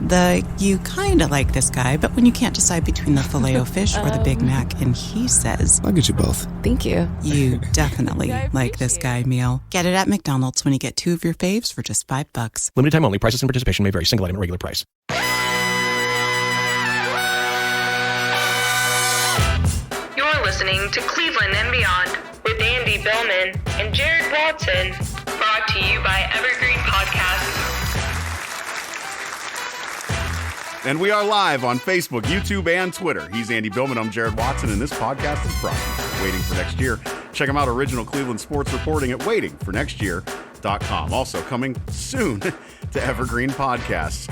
The you kind of like this guy, but when you can't decide between the Filet-O-Fish or the Big Mac, and he says, I'll get you both. Thank you. You definitely like this guy meal. Get it at McDonald's when you get 2 of your faves for just $5. Limited time only. Prices and participation may vary. Single item at regular price. You're listening to Cleveland and Beyond with Andy Billman and Jared Watson. Brought to you by Evergreen Podcasts. And we are live on Facebook, YouTube, and Twitter. He's Andy Billman. I'm Jared Watson, and this podcast is brought to you by Waiting for Next Year. Check him out, original Cleveland sports reporting at waitingfornextyear.com. Also coming soon to Evergreen Podcasts.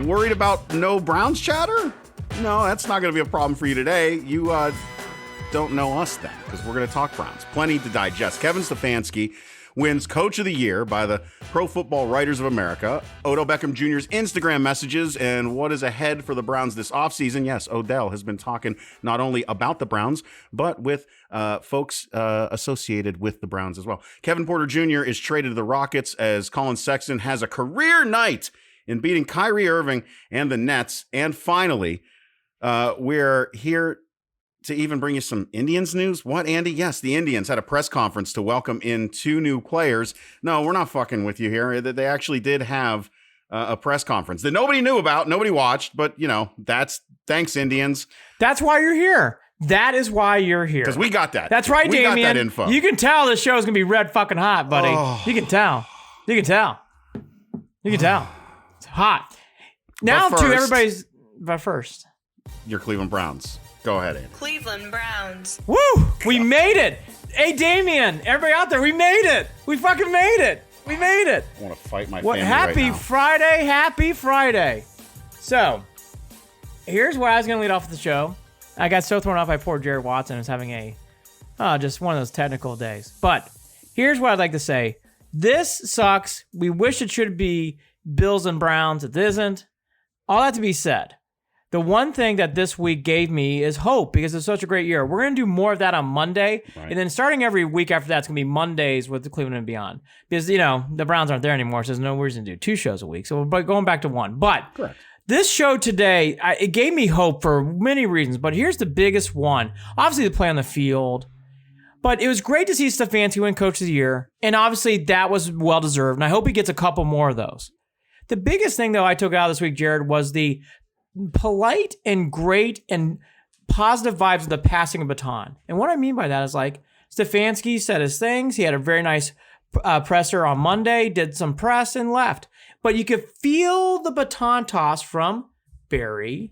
Worried about no Browns chatter? No, that's not going to be a problem for you today. You don't know us then, because we're going to talk Browns. Plenty to digest. Kenin Stefanski wins Coach of the Year by the Pro Football Writers of America. Odell Beckham Jr.'s Instagram messages and what is ahead for the Browns this offseason. Yes, Odell has been talking not only about the Browns, but with folks associated with the Browns as well. Kevin Porter Jr. is traded to the Rockets as Colin Sexton has a career night in beating Kyrie Irving and the Nets. And finally, we're here to even bring you some Indians news. What, Andy? Yes, the Indians had a press conference to welcome in 2 new players. No, we're not fucking with you here. They actually did have a press conference that nobody knew about, nobody watched, but, you know, thanks, Indians. That's why you're here. That is why you're here. Because we got that. That's right, Damien. We got that info. You can tell this show's going to be red fucking hot, buddy. Oh. You can tell. You can tell. You can tell. It's hot. Now to everybody's... But first. Your Cleveland Browns. Go ahead, Andy. Cleveland Browns. Woo! We made it. Hey, Damien, everybody out there, we made it. We fucking made it. We made it. I want to fight my family Happy right now. Friday. Happy Friday. So, here's where I was going to lead off the show. I got so thrown off by poor Jared Watson who's having just one of those technical days. But here's what I'd like to say. This sucks. We wish it should be Bills and Browns. It isn't. All that to be said. The one thing that this week gave me is hope because it's such a great year. We're going to do more of that on Monday. Right. And then starting every week after that, it's going to be Mondays with the Cleveland and Beyond. Because, you know, the Browns aren't there anymore, so there's no reason to do 2 shows a week. So we're going back to 1. But correct. This show today, it gave me hope for many reasons. But here's the biggest one. Obviously, the play on the field. But it was great to see Stefanski win Coach of the Year. And obviously, that was well-deserved. And I hope he gets a couple more of those. The biggest thing, though, I took out this week, Jared, was the polite and great and positive vibes of the passing of baton. And what I mean by that is like Stefanski said his things. He had a very nice presser on Monday, did some press and left. But you could feel the baton toss from Stefanski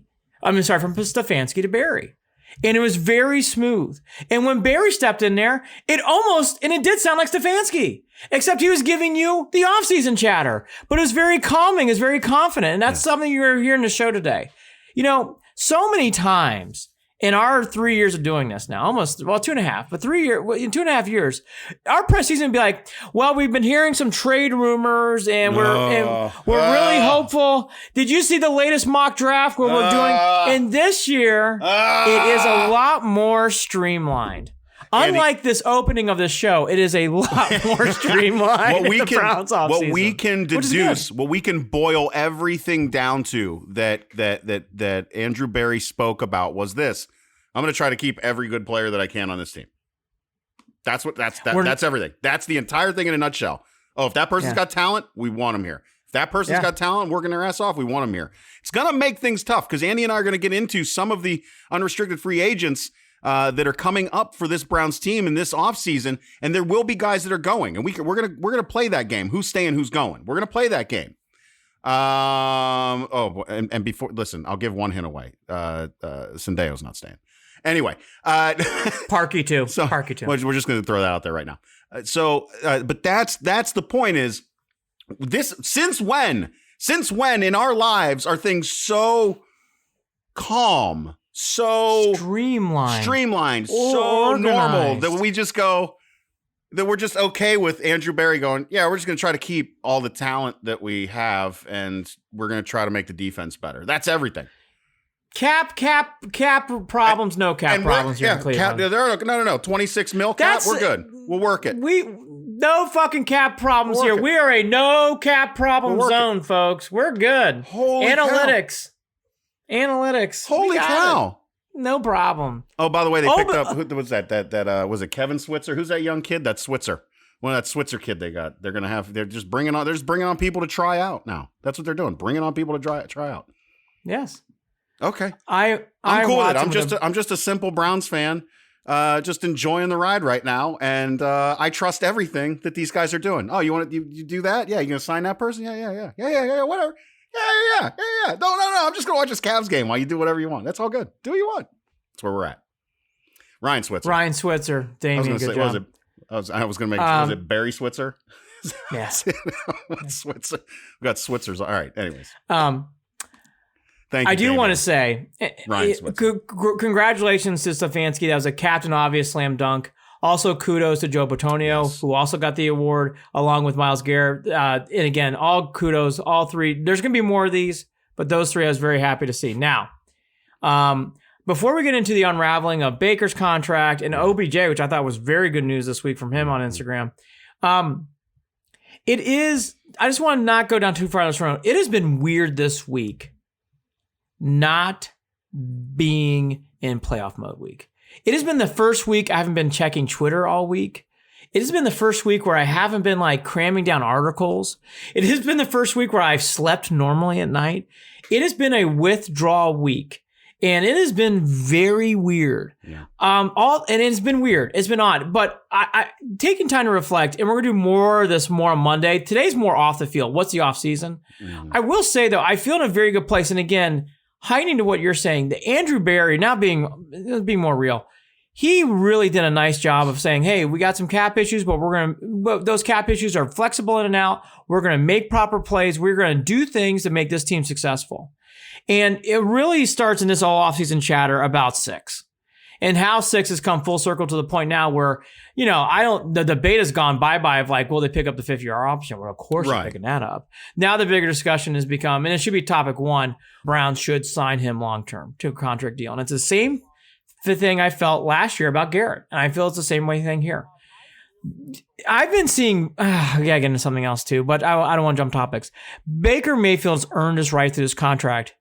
to Barry. And it was very smooth. And when Barry stepped in there, it did sound like Stefanski. Except he was giving you the offseason chatter. But it was very calming, it was very confident. And that's something you're hearing the show today. You know, so many times in our 3 years of doing this now, 2.5, but 3 years, in 2.5 years, our press season would be like, well, we've been hearing some trade rumors and we're really hopeful. Did you see the latest mock draft where we're doing? And this year, it is a lot more streamlined. Unlike this opening of this show, it is a lot more streamlined. What we can deduce, what we can boil everything down to that Andrew Barry spoke about was this: I'm going to try to keep every good player that I can on this team. That's everything. That's the entire thing in a nutshell. Oh, if that person's got talent, we want them here. If that person's got talent, working their ass off, we want them here. It's going to make things tough because Andy and I are going to get into some of the unrestricted free agents that are coming up for this Browns team in this offseason, and there will be guys that are going, and we're gonna play that game. Who's staying? Who's going? We're gonna play that game. And before, listen, I'll give one hint away. Sendejo's not staying. Anyway, Parkey too. We're just gonna throw that out there right now. But that's the point. Is this since when in our lives are things so calm? So streamlined, so normal that we just go, that we're just okay with Andrew Barry going, yeah, we're just going to try to keep all the talent that we have and we're going to try to make the defense better. That's everything. Cap problems, no cap problems here in Cleveland. No. 26 mil cap, we're good. We'll work it. No fucking cap problems here. We are a no cap problem zone, folks. We're good. Holy Analytics. cow. Analytics. Holy cow. No problem. Oh, by the way, they picked up, who was that? Was it Kevin Switzer? Who's that young kid? That's Switzer. One of that Switzer kid they got. They're just bringing on people to try out now. That's what they're doing. Bringing on people to try out. Yes. Okay. I'm cool with it. I'm just a simple Browns fan. Just enjoying the ride right now, and I trust everything that these guys are doing. Oh, you do that? Yeah, you gonna sign that person? Yeah, whatever. Yeah. No. I'm just gonna watch this Cavs game while you do whatever you want. That's all good. Do what you want. That's where we're at. Ryan Switzer. Damien, good job. I was gonna make. Was it Barry Switzer? Yes. Switzer. We got Switzers. All right. Anyways. Thank you, I do want to say, congratulations to Stefanski. That was a captain obvious slam dunk. Also, kudos to Joe Bitonio, who also got the award, along with Myles Garrett. And again, all kudos, all three. There's going to be more of these, but those three I was very happy to see. Now, before we get into the unraveling of Baker's contract and OBJ, which I thought was very good news this week from him on Instagram, I just want to not go down too far on this road. It has been weird this week not being in playoff mode week. It has been the first week I haven't been checking Twitter all week. It has been the first week where I haven't been like cramming down articles. It has been the first week where I've slept normally at night. It has been a withdrawal week. And it has been very weird. Yeah. And it's been weird. It's been odd. But I taking time to reflect, and we're gonna do more of this more on Monday. Today's more off the field. What's the off season? Mm-hmm. I will say though, I feel in a very good place. And again, heightening to what you're saying, the Andrew Berry, now being more real, he really did a nice job of saying, hey, we got some cap issues, but those cap issues are flexible in and out. We're going to make proper plays. We're going to do things to make this team successful. And it really starts in this all offseason chatter about Six and how Six has come full circle to the point now where, the debate has gone bye-bye of like, will they pick up the 5-year option? Well, of course they're picking that up. Now the bigger discussion has become, and it should be topic one, Browns should sign him long-term to a contract deal. And it's the same thing I felt last year about Garrett. And I feel it's the same thing here. I've been seeing, get into something else too, but I don't want to jump topics. Baker Mayfield's earned his right through this contract.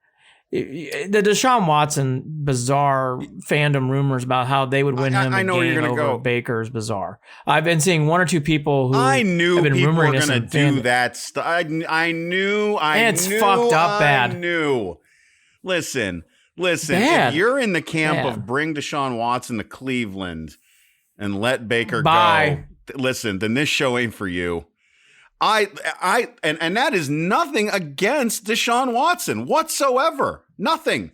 The Deshaun Watson bizarre fandom rumors about how they would win him I know where you're gonna over go. Baker's bizarre. I've been seeing one or two people who I knew have been people were going to do that stuff. I knew. And it's fucked up bad. I knew. Listen. Bad. If you're in the camp of bring Deshaun Watson to Cleveland and let Baker go, listen, then this show ain't for you. And that is nothing against Deshaun Watson whatsoever. Nothing.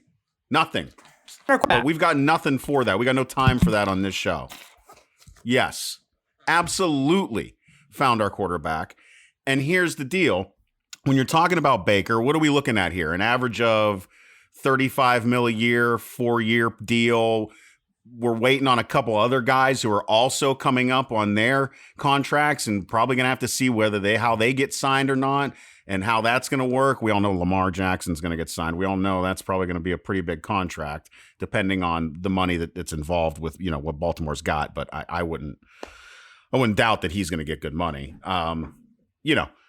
But we've got nothing for that. We got no time for that on this show. Yes, absolutely found our quarterback. And here's the deal. When you're talking about Baker, what are we looking at here? An average of $35 million a year, 4-year deal. We're waiting on a couple other guys who are also coming up on their contracts and probably going to have to see how they get signed or not and how that's going to work. We all know Lamar Jackson's going to get signed. We all know that's probably going to be a pretty big contract depending on the money that's involved with, what Baltimore's got. But I wouldn't doubt that he's going to get good money.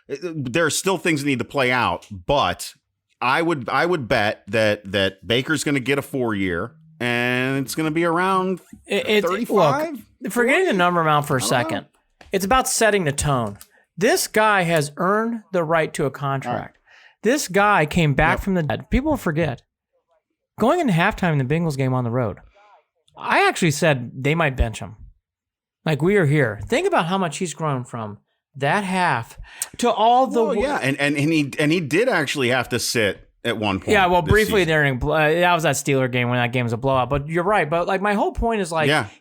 There are still things that need to play out, but I would bet that Baker's going to get a 4-year. And it's going to be around 35? Look, forgetting the number amount for a second, it's about setting the tone. This guy has earned the right to a contract. This guy came back from the dead. People forget. Going into halftime in the Bengals game on the road, I actually said they might bench him. Like, we are here. Think about how much he's grown from that half to all the... Well, yeah, and he did actually have to sit at one point. Yeah, well, briefly during that was that Steeler game when that game was a blowout. But you're right. But like my whole point is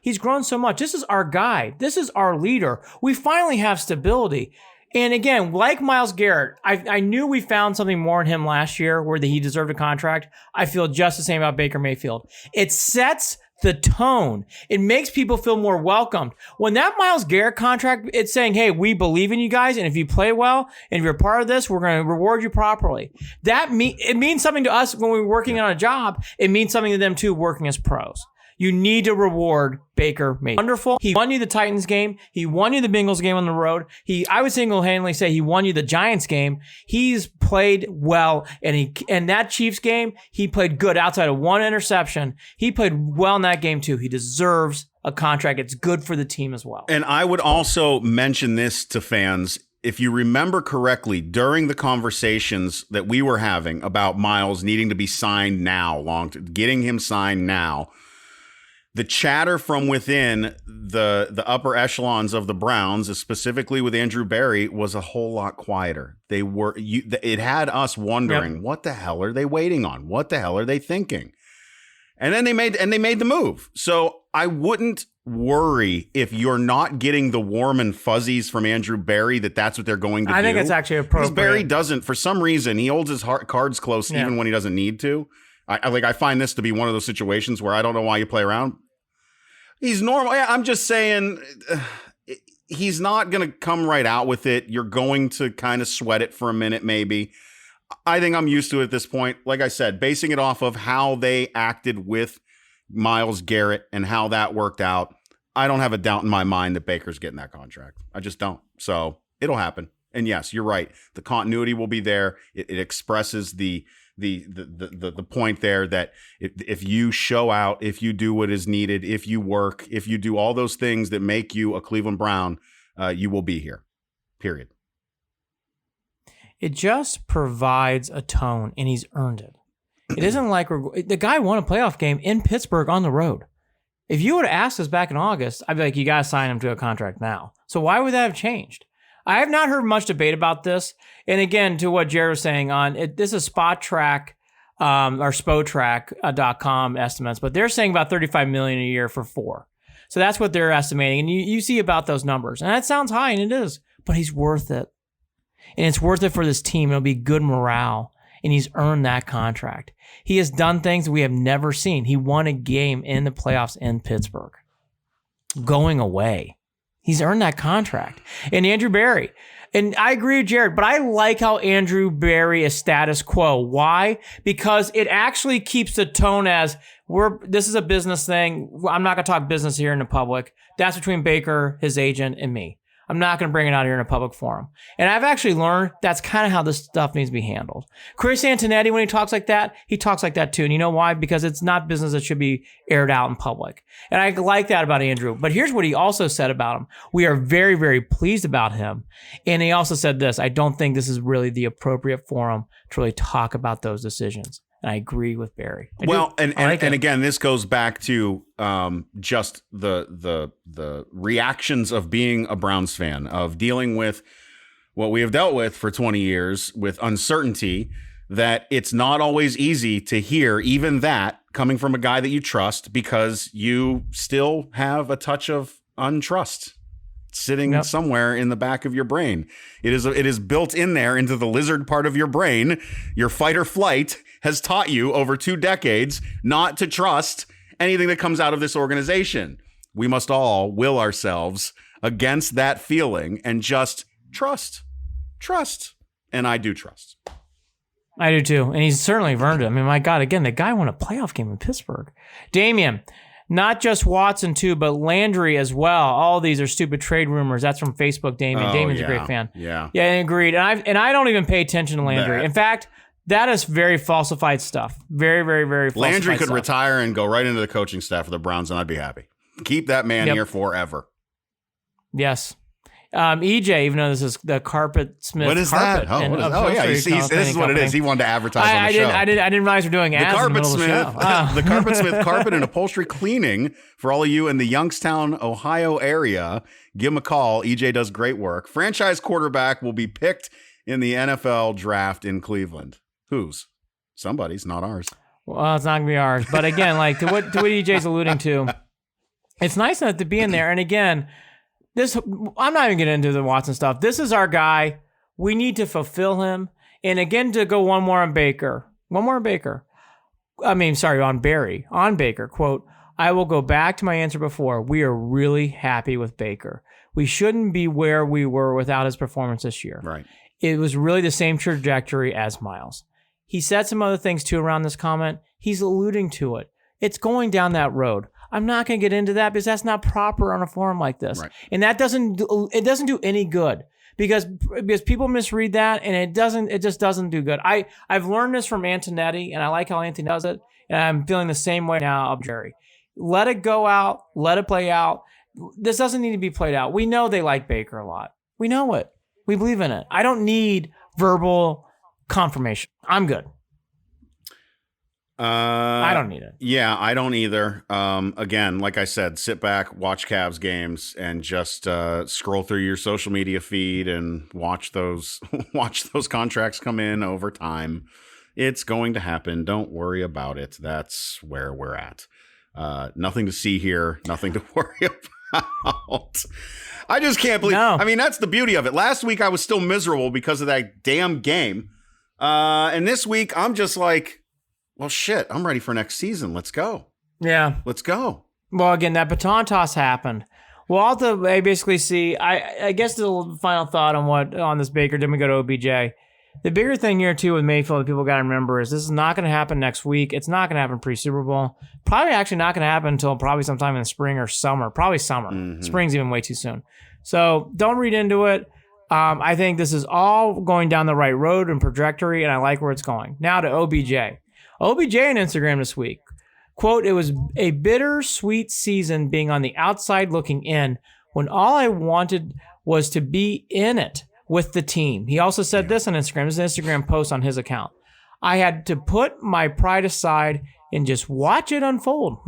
he's grown so much. This is our guy. This is our leader. We finally have stability. And again, like Myles Garrett, I knew we found something more in him last year where he deserved a contract. I feel just the same about Baker Mayfield. It sets the tone. It makes people feel more welcomed. When that Myles Garrett contract, it's saying, hey, we believe in you guys, and if you play well, and if you're part of this, we're going to reward you properly. It means something to us when we're working on a job. It means something to them, too, working as pros. You need to reward Baker Mayfield. Wonderful. He won you the Titans game. He won you the Bengals game on the road. I would single-handedly say he won you the Giants game. He's played well, and that Chiefs game, he played good outside of one interception. He played well in that game too. He deserves a contract. It's good for the team as well. And I would also mention this to fans. If you remember correctly, during the conversations that we were having about Miles needing to be signed now, getting him signed now, the chatter from within the upper echelons of the Browns, specifically with Andrew Berry, was a whole lot quieter. It had us wondering, What the hell are they waiting on? What the hell are they thinking? And then they made the move. So I wouldn't worry if you're not getting the warm and fuzzies from Andrew Berry that's what they're going to do. I think it's actually appropriate. Because Berry doesn't, for some reason, he holds his cards close even when he doesn't need to. I find this to be one of those situations where I don't know why you play around. He's normal. Yeah, I'm just saying he's not going to come right out with it. You're going to kind of sweat it for a minute, maybe. I think I'm used to it at this point. Like I said, basing it off of how they acted with Myles Garrett and how that worked out, I don't have a doubt in my mind that Baker's getting that contract. I just don't. So it'll happen. And yes, you're right. The continuity will be there. It expresses the point there that if you show out, if you do what is needed, if you work, if you do all those things that make you a Cleveland Brown, you will be here. Period. It just provides a tone, and he's earned it. It isn't like the guy won a playoff game in Pittsburgh on the road. If you would have asked us back in August, I'd be like, you got to sign him to a contract now. So why would that have changed? I have not heard much debate about this. And again, to what Jared was saying this is Spot Track or Spotrac.com estimates, but they're saying about $35 million a year for 4. So that's what they're estimating. And you see about those numbers. And that sounds high, and it is, but he's worth it. And it's worth it for this team. It'll be good morale. And he's earned that contract. He has done things we have never seen. He won a game in the playoffs in Pittsburgh, going away. He's earned that contract. And Andrew Berry, and I agree with Jared, but I like how Andrew Berry is status quo. Why? Because it actually keeps the tone as this is a business thing. I'm not going to talk business here in the public. That's between Baker, his agent, and me. I'm not going to bring it out here in a public forum. And I've actually learned that's kind of how this stuff needs to be handled. Chris Antonetti, when he talks like that too. And you know why? Because it's not business that should be aired out in public. And I like that about Andrew. But here's what he also said about him. We are very, very pleased about him. And he also said this, I don't think this is really the appropriate forum to really talk about those decisions. And I agree with Barry. And again, this goes back to just the reactions of being a Browns fan, of dealing with what we have dealt with for 20 years with uncertainty, that it's not always easy to hear even that coming from a guy that you trust, because you still have a touch of untrust sitting somewhere in the back of your brain. It is built in there into the lizard part of your brain. Your fight or flight has taught you over 2 decades not to trust anything that comes out of this organization. We must all will ourselves against that feeling and just trust. And I do trust. I do too. And he's certainly earned it. I mean, my God, again, the guy won a playoff game in Pittsburgh. Damian, not just Watson too, but Landry as well. All these are stupid trade rumors. That's from Facebook, Damian. Damian's a great fan. Yeah, agreed. And I don't even pay attention to Landry. In fact, that is very falsified stuff. Very, very, very falsified Landry could stuff. retire and go right into the coaching staff of the Browns, and I'd be happy. Keep that man here forever. Yes. EJ, even though this is the Carpet Smith. What is that? This is what it is. He wanted to advertise on the show. I didn't realize we're doing ads in the middle of the show. The Carpet Smith Carpet and Upholstery Cleaning for all of you in the Youngstown, Ohio area. Give him a call. EJ does great work. Franchise quarterback will be picked in the NFL draft in Cleveland. Whose? Somebody's, not ours. Well, it's not going to be ours. But again, like to what EJ's alluding to, it's nice enough to be in there. And again, I'm not even getting into the Watson stuff. This is our guy. We need to fulfill him. And again, to go one more on Baker. On Barry. On Baker, quote, I will go back to my answer before. We are really happy with Baker. We shouldn't be where we were without his performance this year. Right. It was really the same trajectory as Myles. He said some other things too around this comment. He's alluding to it. It's going down that road. I'm not going to get into that because that's not proper on a forum like this. Right. And that doesn't do any good because people misread that and it just doesn't do good. I've learned this from Antonetti and I like how Anthony does it. And I'm feeling the same way now of Jerry. Let it go out. Let it play out. This doesn't need to be played out. We know they like Baker a lot. We know it. We believe in it. I don't need verbal confirmation. I'm good. I don't need it. Yeah, I don't either. Again, like I said, sit back, watch Cavs games, and just scroll through your social media feed and watch those contracts come in over time. It's going to happen. Don't worry about it. That's where we're at. Nothing to see here. Nothing to worry about. I just can't believe. No. I mean, that's the beauty of it. Last week I was still miserable because of that damn game, and this week I'm just like, well, shit, I'm ready for next season. Let's go. Yeah. Let's go. Well, again, that baton toss happened. Well, I'll have to basically see. I guess the final thought on this Baker. Then we go to OBJ. The bigger thing here too with Mayfield that people got to remember is this is not going to happen next week. It's not going to happen pre-Super Bowl. Probably actually not going to happen until probably sometime in the spring or summer. Probably summer. Mm-hmm. Spring's even way too soon. So don't read into it. I think this is all going down the right road and trajectory, and I like where it's going. Now to OBJ. OBJ on Instagram this week. Quote, "It was a bittersweet season being on the outside looking in when all I wanted was to be in it with the team." He also said this on Instagram. This is an Instagram post on his account. "I had to put my pride aside and just watch it unfold.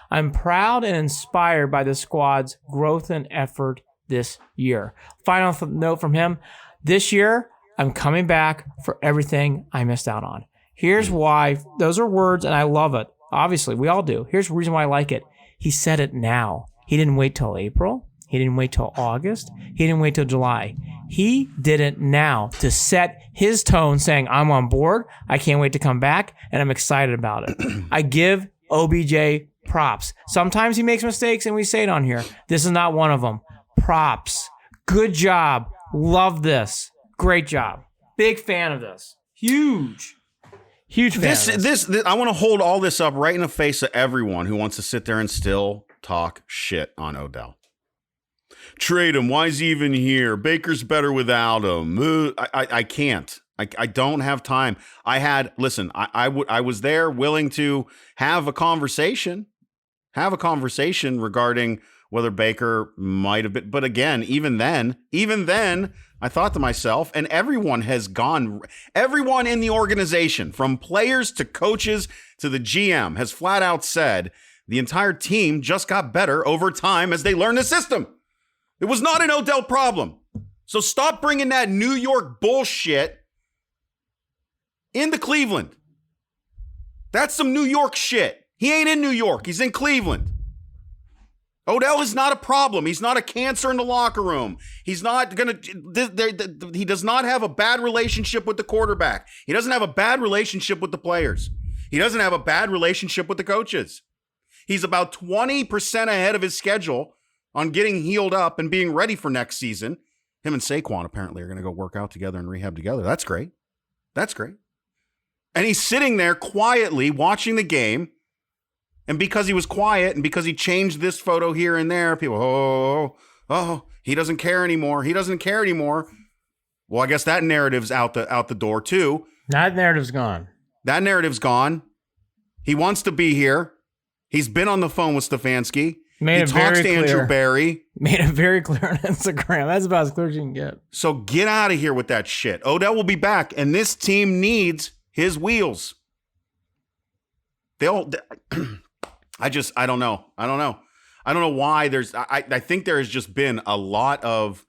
I'm proud and inspired by the squad's growth and effort this year." Final note from him. "This year, I'm coming back for everything I missed out on." Here's why. Those are words, and I love it. Obviously, we all do. Here's the reason why I like it. He said it now. He didn't wait till April. He didn't wait till August. He didn't wait till July. He did it now to set his tone saying, I'm on board. I can't wait to come back, and I'm excited about it. I give OBJ props. Sometimes he makes mistakes, and we say it on here. This is not one of them. Props. Good job. Love this. Great job. Big fan of this. Huge fan. This I want to hold all this up right in the face of everyone who wants to sit there and still talk shit on Odell. Trade him. Why is he even here? Baker's better without him. I can't. I don't have time. I was there willing to have a conversation regarding whether Baker might have been. But again, even then, I thought to myself, and everyone in the organization, from players to coaches to the GM, has flat out said the entire team just got better over time as they learned the system. It was not an Odell problem. So stop bringing that New York bullshit into Cleveland. That's some New York shit. He ain't in New York. He's in Cleveland. Odell is not a problem. He's not a cancer in the locker room. He's not going to, he does not have a bad relationship with the quarterback. He doesn't have a bad relationship with the players. He doesn't have a bad relationship with the coaches. He's about 20% ahead of his schedule on getting healed up and being ready for next season. Him and Saquon apparently are going to go work out together and rehab together. That's great. That's great. And he's sitting there quietly watching the game. And because he was quiet and because he changed this photo here and there, people, he doesn't care anymore. He doesn't care anymore. Well, I guess that narrative's out the door too. That narrative's gone. That narrative's gone. He wants to be here. He's been on the phone with Stefanski. He talks to Andrew Barry. Made it very clear on Instagram. That's about as clear as you can get. So get out of here with that shit. Odell will be back, and this team needs his wheels. I don't know. I don't know why I think there has just been a lot of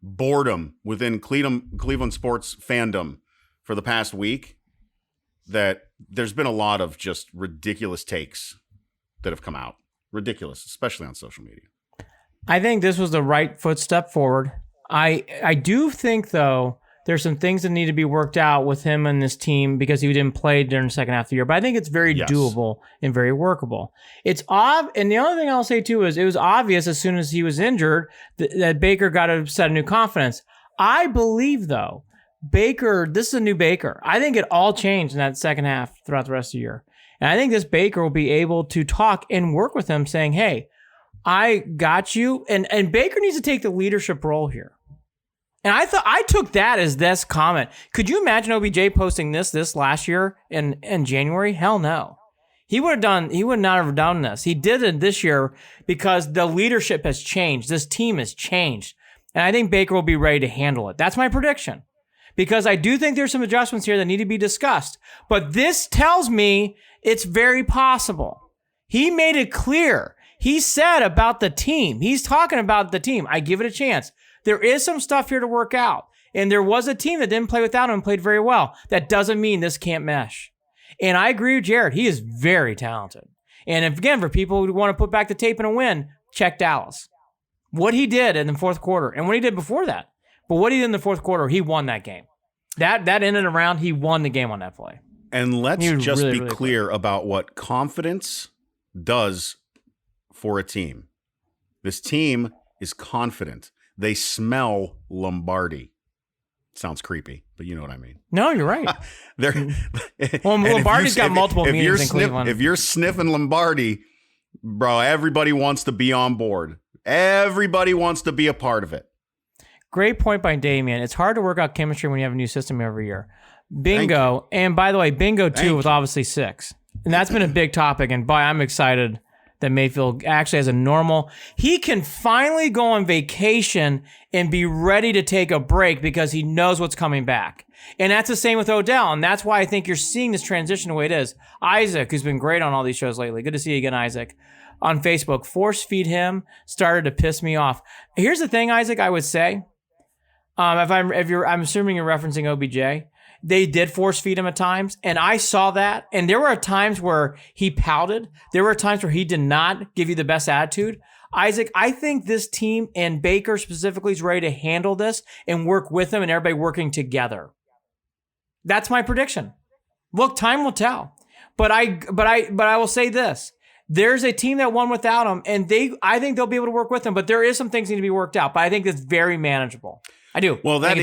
boredom within Cleveland sports fandom for the past week, that there's been a lot of just ridiculous takes that have come out. Ridiculous, especially on social media. I think this was the right footstep forward. I do think, though, there's some things that need to be worked out with him and this team because he didn't play during the second half of the year. But I think it's very doable and very workable. It's and the other thing I'll say, too, is it was obvious as soon as he was injured that Baker got to set a new confidence. I believe, though, this is a new Baker. I think it all changed in that second half throughout the rest of the year. And I think this Baker will be able to talk and work with him saying, hey, I got you. And Baker needs to take the leadership role here. And I took that as this comment. Could you imagine OBJ posting this last year in January? Hell no. He would not have done this. He did it this year because the leadership has changed. This team has changed. And I think Baker will be ready to handle it. That's my prediction. Because I do think there's some adjustments here that need to be discussed. But this tells me it's very possible. He made it clear. He said about the team. He's talking about the team. I give it a chance. There is some stuff here to work out. And there was a team that didn't play without him and played very well. That doesn't mean this can't mesh. And I agree with Jared. He is very talented. And if, again, for people who want to put back the tape and a win, check Dallas. What he did in the fourth quarter and what he did before that. But what he did in the fourth quarter, he won that game. That in and around, he won the game on that play. And let's just be clear about what confidence does for a team. This team is confident. They smell Lombardi. Sounds creepy, but you know what I mean. No, you're right. Well, Lombardi's got multiple meanings in Cleveland. If you're sniffing Lombardi, bro, everybody wants to be on board. Everybody wants to be a part of it. Great point by Damian. It's hard to work out chemistry when you have a new system every year. Bingo. And by the way, bingo too with obviously 6. And that's been a big topic. And boy, I'm excited that Mayfield actually has a normal. He can finally go on vacation and be ready to take a break because he knows what's coming back. And that's the same with Odell. And that's why I think you're seeing this transition the way it is. Isaac, who's been great on all these shows lately. Good to see you again, Isaac. On Facebook, force feed him started to piss me off. Here's the thing, Isaac, I'm assuming you're referencing OBJ. They did force feed him at times, and I saw that. And there were times where he pouted. There were times where he did not give you the best attitude. Isaac, I think this team and Baker specifically is ready to handle this and work with him and everybody working together. That's my prediction. Look, time will tell. But I will say this. There's a team that won without him, and I think they'll be able to work with him, but there is some things that need to be worked out. But I think it's very manageable. I do. Well, that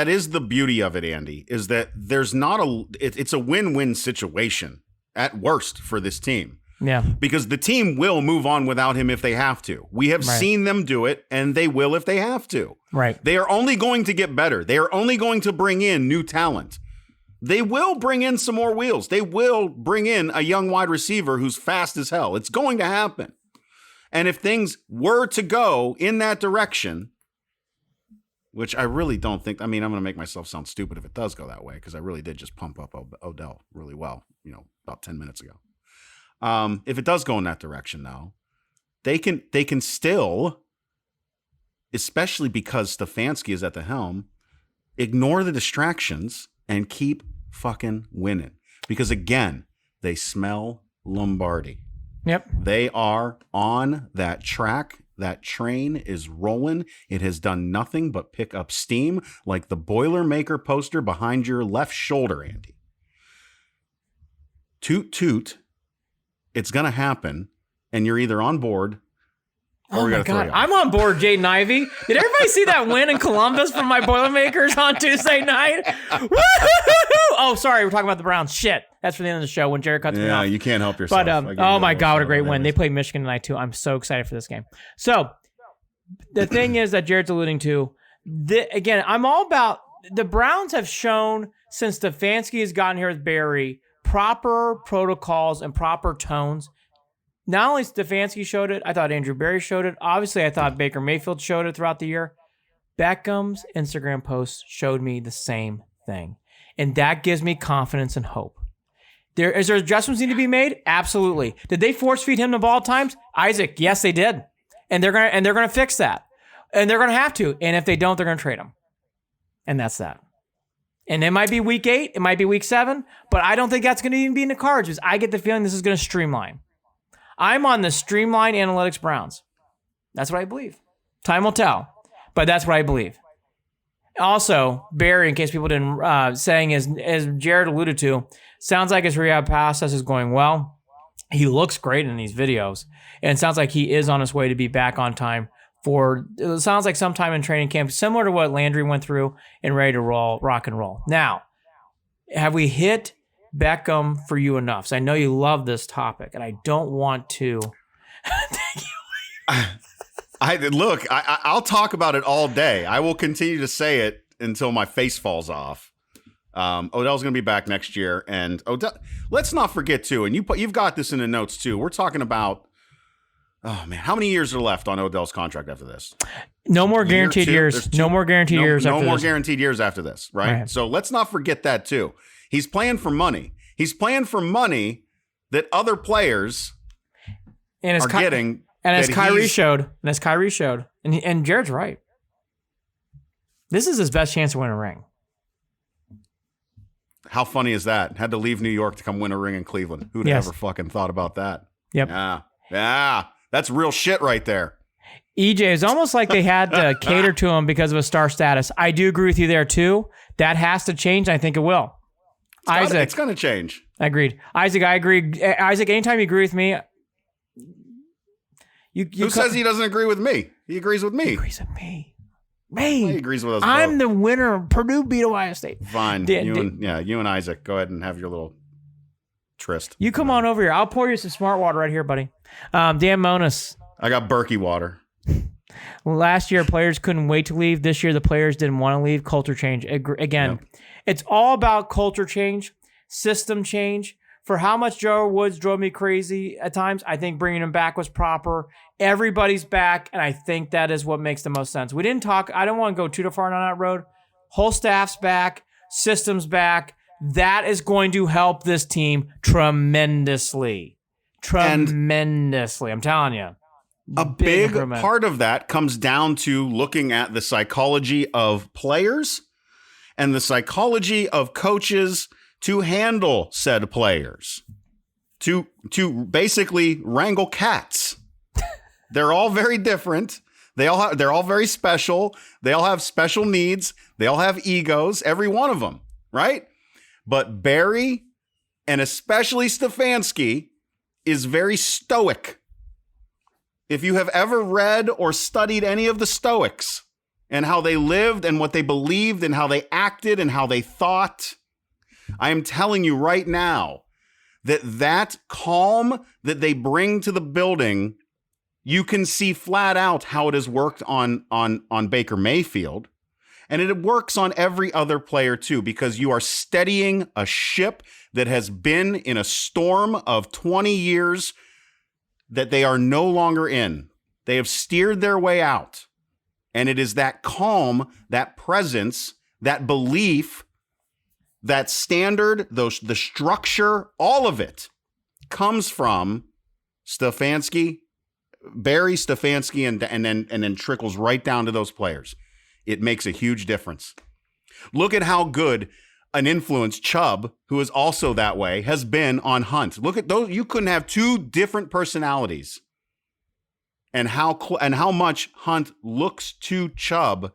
is the beauty of it, Andy, is that there's not it's a win-win situation at worst for this team. Yeah. Because the team will move on without him if they have to. We have seen them do it, and they will if they have to. Right. They are only going to get better. They are only going to bring in new talent. They will bring in some more wheels. They will bring in a young wide receiver who's fast as hell. It's going to happen. And if things were to go in that direction, which I really don't think, I'm going to make myself sound stupid if it does go that way, because I really did just pump up Odell really well, about 10 minutes ago. If it does go in that direction, though, they can still, especially because Stefanski is at the helm, ignore the distractions and keep fucking winning. Because again, they smell Lombardi. Yep. They are on that track. That train is rolling. It has done nothing but pick up steam like the Boilermaker poster behind your left shoulder, Andy. Toot toot. It's going to happen, and you're either on board or we got to throw you off. I'm on board, Jaden Ivey. Did everybody see that win in Columbus from my Boilermakers on Tuesday night? Woo-hoo-hoo-hoo! Oh, sorry, we're talking about the Browns. Shit. That's for the end of the show when Jared cuts me off. Yeah, you can't help yourself. But, oh my God, what a great win. They play Michigan tonight, too. I'm so excited for this game. So, the thing is that Jared's alluding to, again, I'm all about, the Browns have shown since Stefanski has gotten here with Barry, proper protocols and proper tones. Not only Stefanski showed it, I thought Andrew Berry showed it. Obviously, I thought Baker Mayfield showed it throughout the year. Beckham's Instagram post showed me the same thing. And that gives me confidence and hope. Is there adjustments need to be made? Absolutely. Did they force feed him the ball at times? Isaac, yes, they did. And they're gonna fix that. And they're gonna have to. And if they don't, they're gonna trade him. And that's that. And it might be week 8, it might be week 7, but I don't think that's gonna even be in the cards because I get the feeling this is gonna streamline. I'm on the streamline analytics Browns. That's what I believe. Time will tell, but that's what I believe. Also, Barry, in case people didn't, saying as Jared alluded to, sounds like his rehab process is going well. He looks great in these videos, and it sounds like he is on his way to be back on time it sounds like sometime in training camp, similar to what Landry went through and ready to rock and roll. Now, have we hit Beckham for you enough? So I know you love this topic, and I don't want to. I'll talk about it all day. I will continue to say it until my face falls off. Odell's going to be back next year, and Odell. Let's not forget too, and you've got this in the notes too. We're talking about, oh man, how many years are left on Odell's contract after this? No more guaranteed years. No more guaranteed years. No more guaranteed years after this, right? So let's not forget that too. He's playing for money. He's playing for money that other players are getting. And as Kyrie showed, and Jared's right. This is his best chance to win a ring. How funny is that? Had to leave New York to come win a ring in Cleveland. Who'd ever fucking thought about that? Yep. Yeah. That's real shit right there. EJ, it's almost like they had to cater to him because of his star status. I do agree with you there too. That has to change. I think it will. It's going to change. Agreed. Isaac, I agree. Isaac, anytime you agree with me, Who says he doesn't agree with me? He agrees with me. He agrees with me. Me. He agrees with us I'm both. the winner. Purdue beat Ohio State. Fine. You and Isaac, go ahead and have your little tryst. You come on over here. I'll pour you some smart water right here, buddy. Dan Monis. I got Berkey water. Last year, players couldn't wait to leave. This year, the players didn't want to leave. Culture change. Again, It's all about culture change, system change. For how much Joe Woods drove me crazy at times, I think bringing him back was proper. Everybody's back, and I think that is what makes the most sense. We didn't talk. I don't want to go too far down that road. Whole staff's back. System's back. That is going to help this team tremendously. Tremendously. I'm telling you. A big part of that comes down to looking at the psychology of players and the psychology of coaches to handle said players, to basically wrangle cats. They're all very different. They're all very special. They all have special needs. They all have egos, every one of them, right? But Barry, and especially Stefanski, is very stoic. If you have ever read or studied any of the Stoics and how they lived and what they believed and how they acted and how they thought, I am telling you right now that calm that they bring to the building, you can see flat out how it has worked on Baker Mayfield. And it works on every other player too, because you are steadying a ship that has been in a storm of 20 years that they are no longer in. They have steered their way out. And it is that calm, that presence, that belief, that standard, the structure, all of it comes from Stefanski, Barry, Stefanski, and then trickles right down to those players. It makes a huge difference. Look at how good an influence Chubb, who is also that way, has been on Hunt. Look at those. You couldn't have two different personalities. And how much Hunt looks to Chubb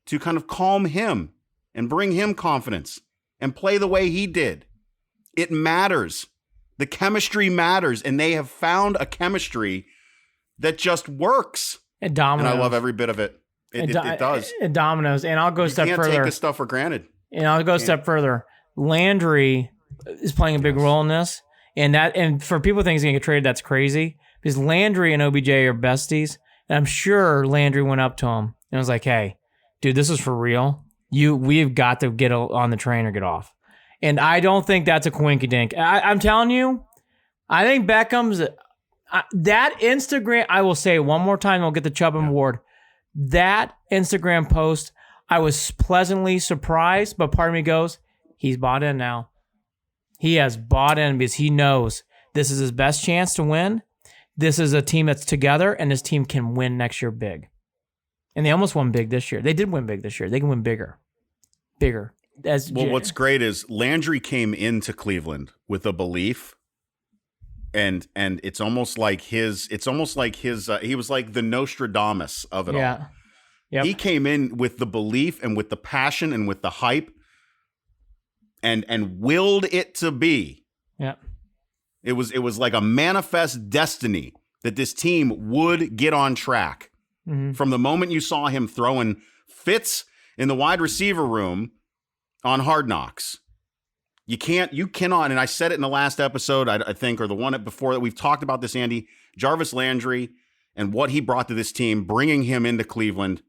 to kind of calm him and bring him confidence and play the way he did. It matters. The chemistry matters, and they have found a chemistry that just works. It dominoes. And I love every bit of it. It does. It dominoes. And I'll go a step further. You can't take this stuff for granted. And I'll go a step further. Landry is playing a big role in this. And for people who think he's going to get traded, that's crazy. Because Landry and OBJ are besties. And I'm sure Landry went up to him and was like, hey, dude, this is for real. We've got to get on the train or get off. And I don't think that's a coinkydink. I'm telling you, I think Beckham's... that Instagram... I will say it one more time, I'll get the Chubb award. That Instagram post... I was pleasantly surprised, but part of me goes, he's bought in now. He has bought in because he knows this is his best chance to win. This is a team that's together, and this team can win next year big. And they almost won big this year. They did win big this year. They can win bigger. Bigger. What's great is Landry came into Cleveland with a belief, and it's almost like his he was like the Nostradamus of it all. Yep. He came in with the belief and with the passion and with the hype and willed it to be. Yeah. It was like a manifest destiny that this team would get on track. Mm-hmm. From the moment you saw him throwing fits in the wide receiver room on Hard Knocks, You cannot, and I said it in the last episode, I think, or the one before that, we've talked about this, Andy, Jarvis Landry and what he brought to this team, bringing him into Cleveland.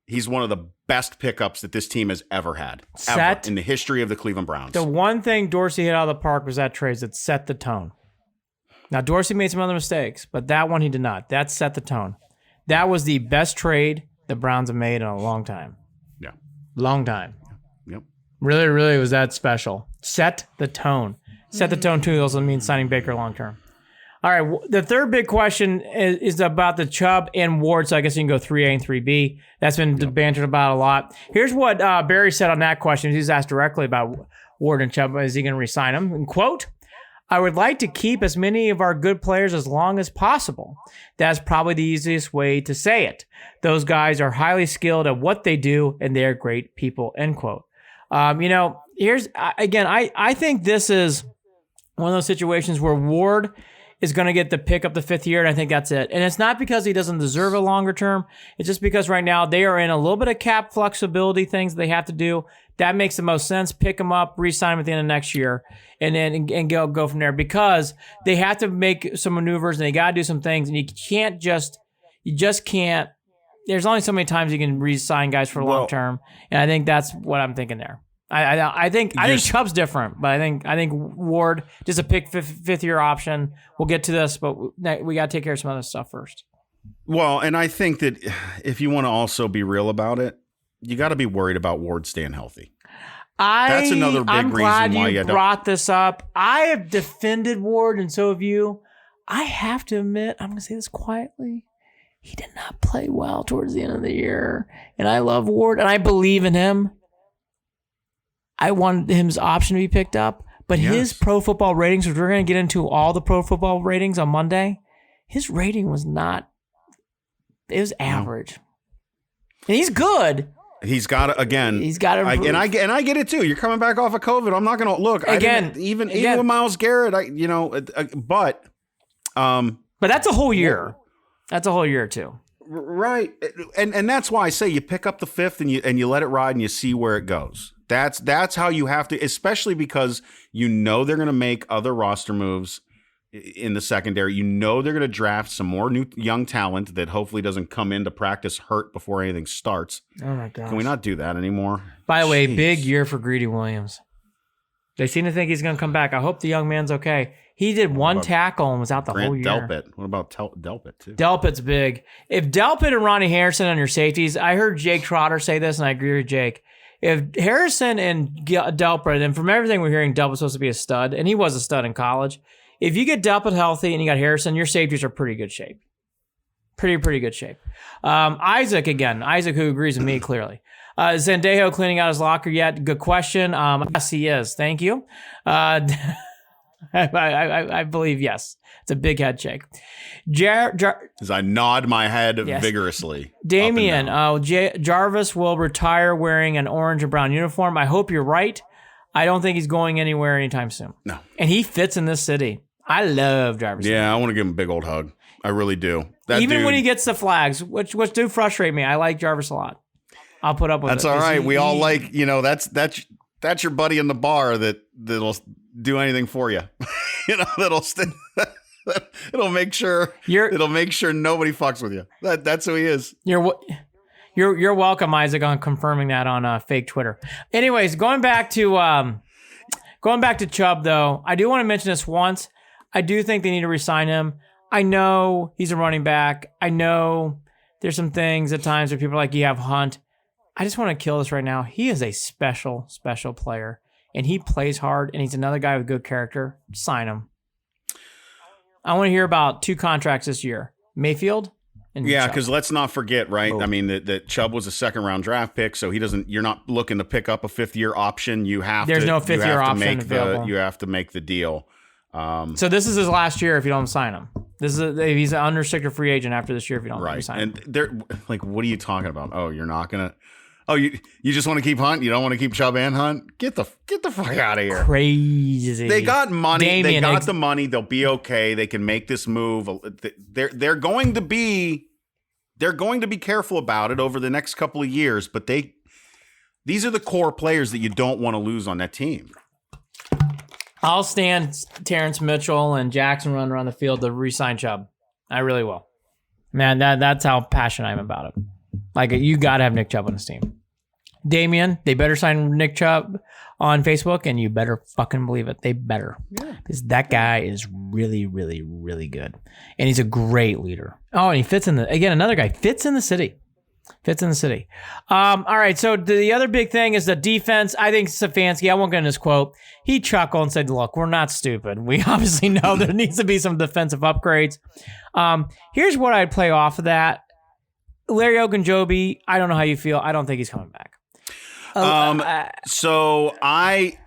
He's one of the best pickups that this team has ever had, ever, in the history of the Cleveland Browns. The one thing Dorsey hit out of the park was that trade that set the tone. Now, Dorsey made some other mistakes, but that one he did not. That set the tone. That was the best trade the Browns have made in a long time. Yeah. Long time. Yep. Really, really was that special. Set the tone. Set the tone, too, also means signing Baker long term. All right, the third big question is about the Chubb and Ward, so I guess you can go 3A and 3B. That's been bantered about a lot. Here's what Barry said on that question. He's asked directly about Ward and Chubb. Is he going to re-sign them? And quote, I would like to keep as many of our good players as long as possible. That's probably the easiest way to say it. Those guys are highly skilled at what they do, and they're great people, end quote. Here's, again, I think this is one of those situations where Ward is going to get the pick up the fifth year, and I think that's it. And it's not because he doesn't deserve a longer term. It's just because right now they are in a little bit of cap flexibility things they have to do. That makes the most sense. Pick him up, re-sign him at the end of next year, and then and go from there, because they have to make some maneuvers and they got to do some things, and you just can't. There's only so many times you can re-sign guys for long term, and I think that's what I'm thinking there. I think Chubb's different, but I think Ward just a pick fifth year option. We'll get to this, but we got to take care of some other stuff first. Well, and I think that if you want to also be real about it, you got to be worried about Ward staying healthy. That's another big reason why you brought this up. I have defended Ward, and so have you. I have to admit, I'm going to say this quietly. He did not play well towards the end of the year, and I love Ward, and I believe in him. I wanted his option to be picked up, but his Pro Football ratings, which we're going to get into all the Pro Football ratings on Monday, his rating was not, it was average. And he's good. He's got to, again. He's got to improve. And I get it too. You're coming back off of COVID. I'm not going to look. Even with Myles Garrett, but that's a whole year. That's a whole year too. Right. And that's why I say you pick up the fifth and you let it ride and you see where it goes. That's how you have to, especially because they're going to make other roster moves in the secondary. They're going to draft some more new young talent that hopefully doesn't come into practice hurt before anything starts. Oh my gosh. Can we not do that anymore? By the way, big year for Greedy Williams. They seem to think he's going to come back. I hope the young man's okay. He did one tackle and was out the whole year. Delpit. What about Delpit too? Delpit's big. If Delpit and Ronnie Harrison on your safeties, I heard Jake Trotter say this, and I agree with Jake. If Harrison and Delpit, and from everything we're hearing, Delpit's supposed to be a stud, and he was a stud in college. If you get Delpit healthy and you got Harrison, your safeties are pretty good shape. Pretty good shape. Isaac, who agrees with me clearly. Zendejo cleaning out his locker yet? Good question. Yes, he is. Thank you. I believe yes. It's a big head shake. As I nod my head vigorously. Damien, Jarvis will retire wearing an orange and brown uniform. I hope you're right. I don't think he's going anywhere anytime soon. No. And he fits in this city. I love Jarvis. Yeah, I want to give him a big old hug. I really do. Even when he gets the flags, which do frustrate me. I like Jarvis a lot. It'll put up with it. That's all right. We all like, that's your buddy in the bar that'll do anything for you. It'll make sure nobody fucks with you. That's who he is. You're welcome, Isaac, on confirming that on fake Twitter. Anyways, going back to Chubb though, I do want to mention this once. I do think they need to re-sign him. I know he's a running back. I know there's some things at times where people are like, you have Hunt. I just want to kill this right now. He is a special, special player, and he plays hard, and he's another guy with good character. Sign him. I want to hear about 2 contracts this year. Mayfield and Chubb. Because let's not forget, right? I mean, that Chubb was a second-round draft pick, so you're not looking to pick up a fifth-year option. There's no fifth-year option available. You have to make the deal. So this is his last year if you don't sign him. He's an unrestricted free agent after this year if you don't sign him. And they're like, what are you talking about? Oh, you're not gonna. Oh, you just want to keep Hunt? You don't want to keep Chubb and Hunt? Get the fuck out of here! Crazy. They got money. Damien, they got the money. They'll be okay. They can make this move. They're going to be careful about it over the next couple of years. But these are the core players that you don't want to lose on that team. I'll stand Terrence Mitchell and Jackson run around the field to re-sign Chubb. I really will. Man, that's how passionate I am about it. Like, you got to have Nick Chubb on this team. Damian, they better sign Nick Chubb on Facebook, and you better fucking believe it. They better. Because that guy is really, really, really good. And he's a great leader. Oh, and he fits in another guy fits in the city. All right, so the other big thing is the defense. I think Stefanski, I won't get in his quote, he chuckled and said, look, we're not stupid. We obviously know there needs to be some defensive upgrades. Here's what I'd play off of that. Larry Ogunjobi, I don't know how you feel. I don't think he's coming back. So I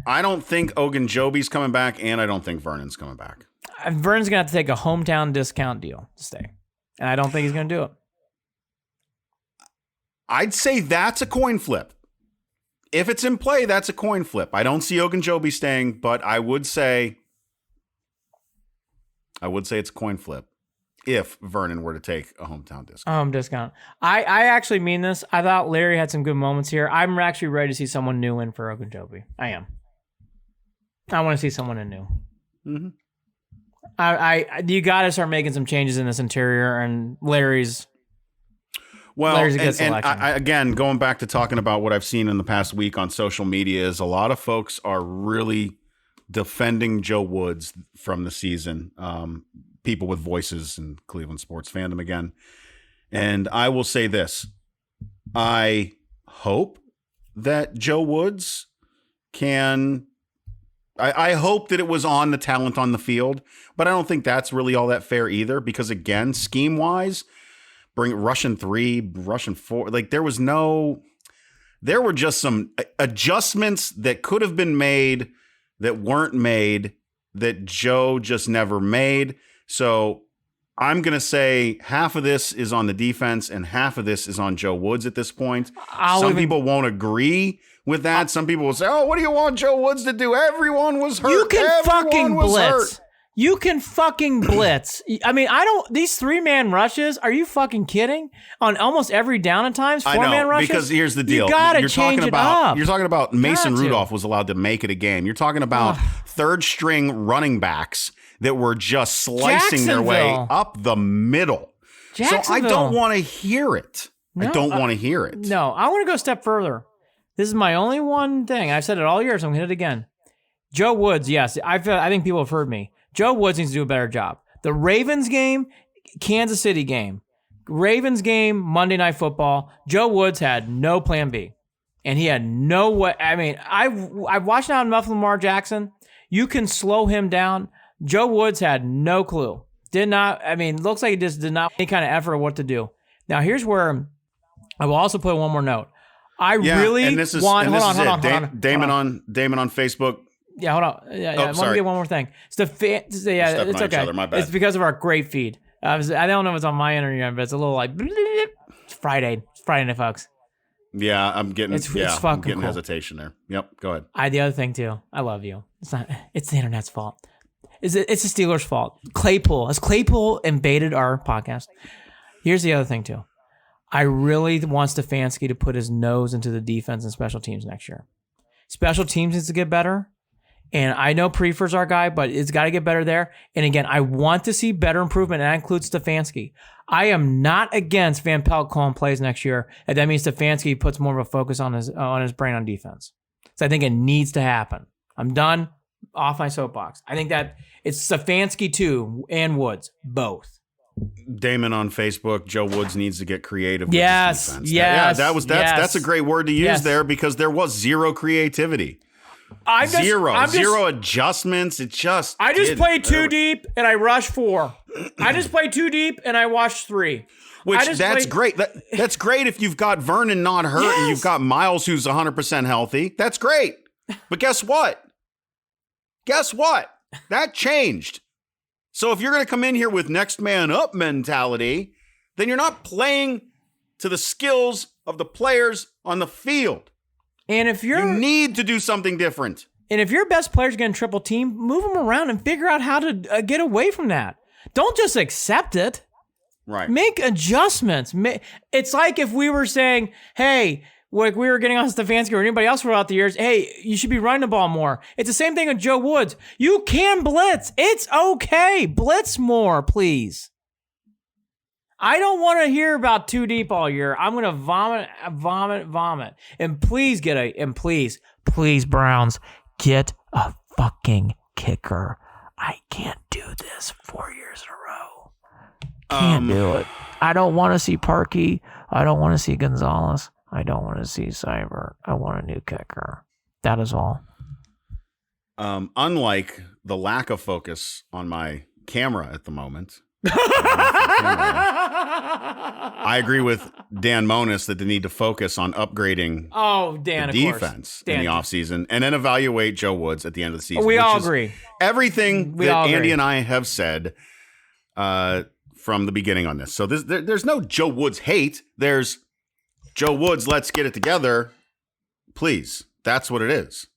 don't think Ogunjobi's coming back, and I don't think Vernon's coming back. Vernon's going to have to take a hometown discount deal to stay, and I don't think he's going to do it. I'd say that's a coin flip. If it's in play, that's a coin flip. I don't see Ogunjobi staying, but I would say it's a coin flip if Vernon were to take a hometown discount. I actually mean this. I thought Larry had some good moments here. I'm actually ready to see someone new in for Ogunjobi. I am. I want to see someone new. Mm-hmm. You got to start making some changes in this interior, and Larry's a good selection. And again, going back to talking about what I've seen in the past week on social media, is a lot of folks are really defending Joe Woods from the season. People with voices in Cleveland sports fandom again. And I will say this. I hope that Joe Woods can... I hope that it was on the talent on the field, but I don't think that's really all that fair either, because again, scheme-wise, bring Russian 3, Russian 4, like there were just some adjustments that could have been made that weren't made, that Joe just never made. So I'm going to say half of this is on the defense and half of this is on Joe Woods at this point. Some people won't agree with that. Some people will say, oh, what do you want Joe Woods to do? Everyone was hurt. You can Everyone fucking was blitz. Hurt. You can fucking blitz. I mean, these 3-man rushes, are you fucking kidding? On almost every down at times, 4-man rushes? Because here's the deal. You gotta change it up. You're talking about Mason Rudolph was allowed to make it a game. You're talking about third-string running backs that were just slicing their way up the middle. So I don't want to hear it. No, I don't want to hear it. No, I want to go a step further. This is my only one thing. I've said it all year, so I'm going to hit it again. Joe Woods, yes. I think people have heard me. Joe Woods needs to do a better job. The Ravens game, Kansas City game, Ravens game, Monday Night Football, Joe Woods had no plan B. And he had no way. I mean, I've watched now enough Lamar Jackson. You can slow him down. Joe Woods had no clue. Looks like he just did not have any kind of effort of what to do. Now, here's where I will also put one more note. Hold on. Damon on Facebook. Yeah, hold on. Yeah, I want to get one more thing. It's it's okay. Other, my bad. It's because of our great feed. I don't know if it's on my end or your end, but it's a little like it's Friday. It's Friday night, folks. Yeah, I'm getting I'm getting cool. hesitation there. Yep, go ahead. The other thing too. I love you. It's the internet's fault. It's the Steelers' fault. Claypool. Has Claypool invaded our podcast? Here's the other thing too. I really want Stefanski to put his nose into the defense and special teams next year. Special teams needs to get better. And I know Prefer's our guy, but it's got to get better there. And again, I want to see better improvement, and that includes Stefanski. I am not against Van Pelt calling plays next year, and that means Stefanski puts more of a focus on his brain on defense. So I think it needs to happen. I'm done. Off my soapbox. I think that it's Stefanski too and Woods, both. Damon on Facebook, Joe Woods needs to get creative with his defense. Yes. That's a great word to use there, because there was zero creativity. Zero adjustments. I just played 2 deep and I rushed 4. I just played 2 deep and I watched 3. That's great. That's great if you've got Vernon not hurt and you've got Miles who's 100% healthy. That's great. But guess what? That changed. So if you're going to come in here with next man up mentality, then you're not playing to the skills of the players on the field. And if you need to do something different. And if your best player's getting triple team, move them around and figure out how to get away from that. Don't just accept it. Right. Make adjustments. It's like if we were saying, hey, like we were getting on Stefanski or anybody else throughout the years, hey, you should be running the ball more. It's the same thing with Joe Woods. You can blitz. It's okay. Blitz more, please. I don't want to hear about too deep all year. I'm going to vomit. And please please, Browns, get a fucking kicker. I can't do this 4 years in a row. Can't do it. I don't want to see Parkey. I don't want to see Gonzalez. I don't want to see Seibert. I want a new kicker. That is all. Unlike the lack of focus on my camera at the moment, I agree with Dan Monis that they need to focus on upgrading Dan, the defense in the offseason and then evaluate Joe Woods at the end of the season. We all agree. Everything that Andy and I have said from the beginning on this. So there's no Joe Woods hate. There's Joe Woods, let's get it together. Please. That's what it is.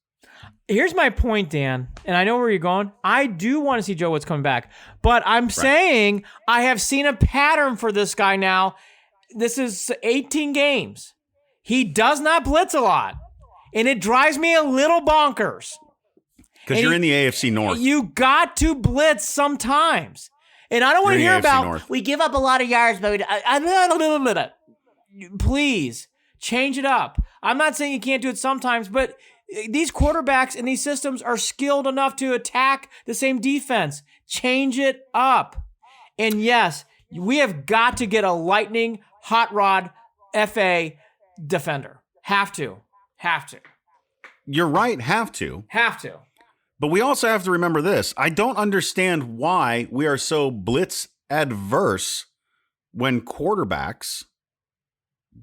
Here's my point, Dan, and I know where you're going. I do want to see Joe Woods coming back, but I'm saying I have seen a pattern for this guy now. This is 18 games. He does not blitz a lot, and it drives me a little bonkers. Because you're in the AFC North. You got to blitz sometimes. And I don't want to hear about, we give up a lot of yards, but please, change it up. I'm not saying you can't do it sometimes, but these quarterbacks in these systems are skilled enough to attack the same defense. Change it up. And yes, we have got to get a lightning hot rod FA defender. Have to. You're right, have to. But we also have to remember this. I don't understand why we are so blitz adverse when quarterbacks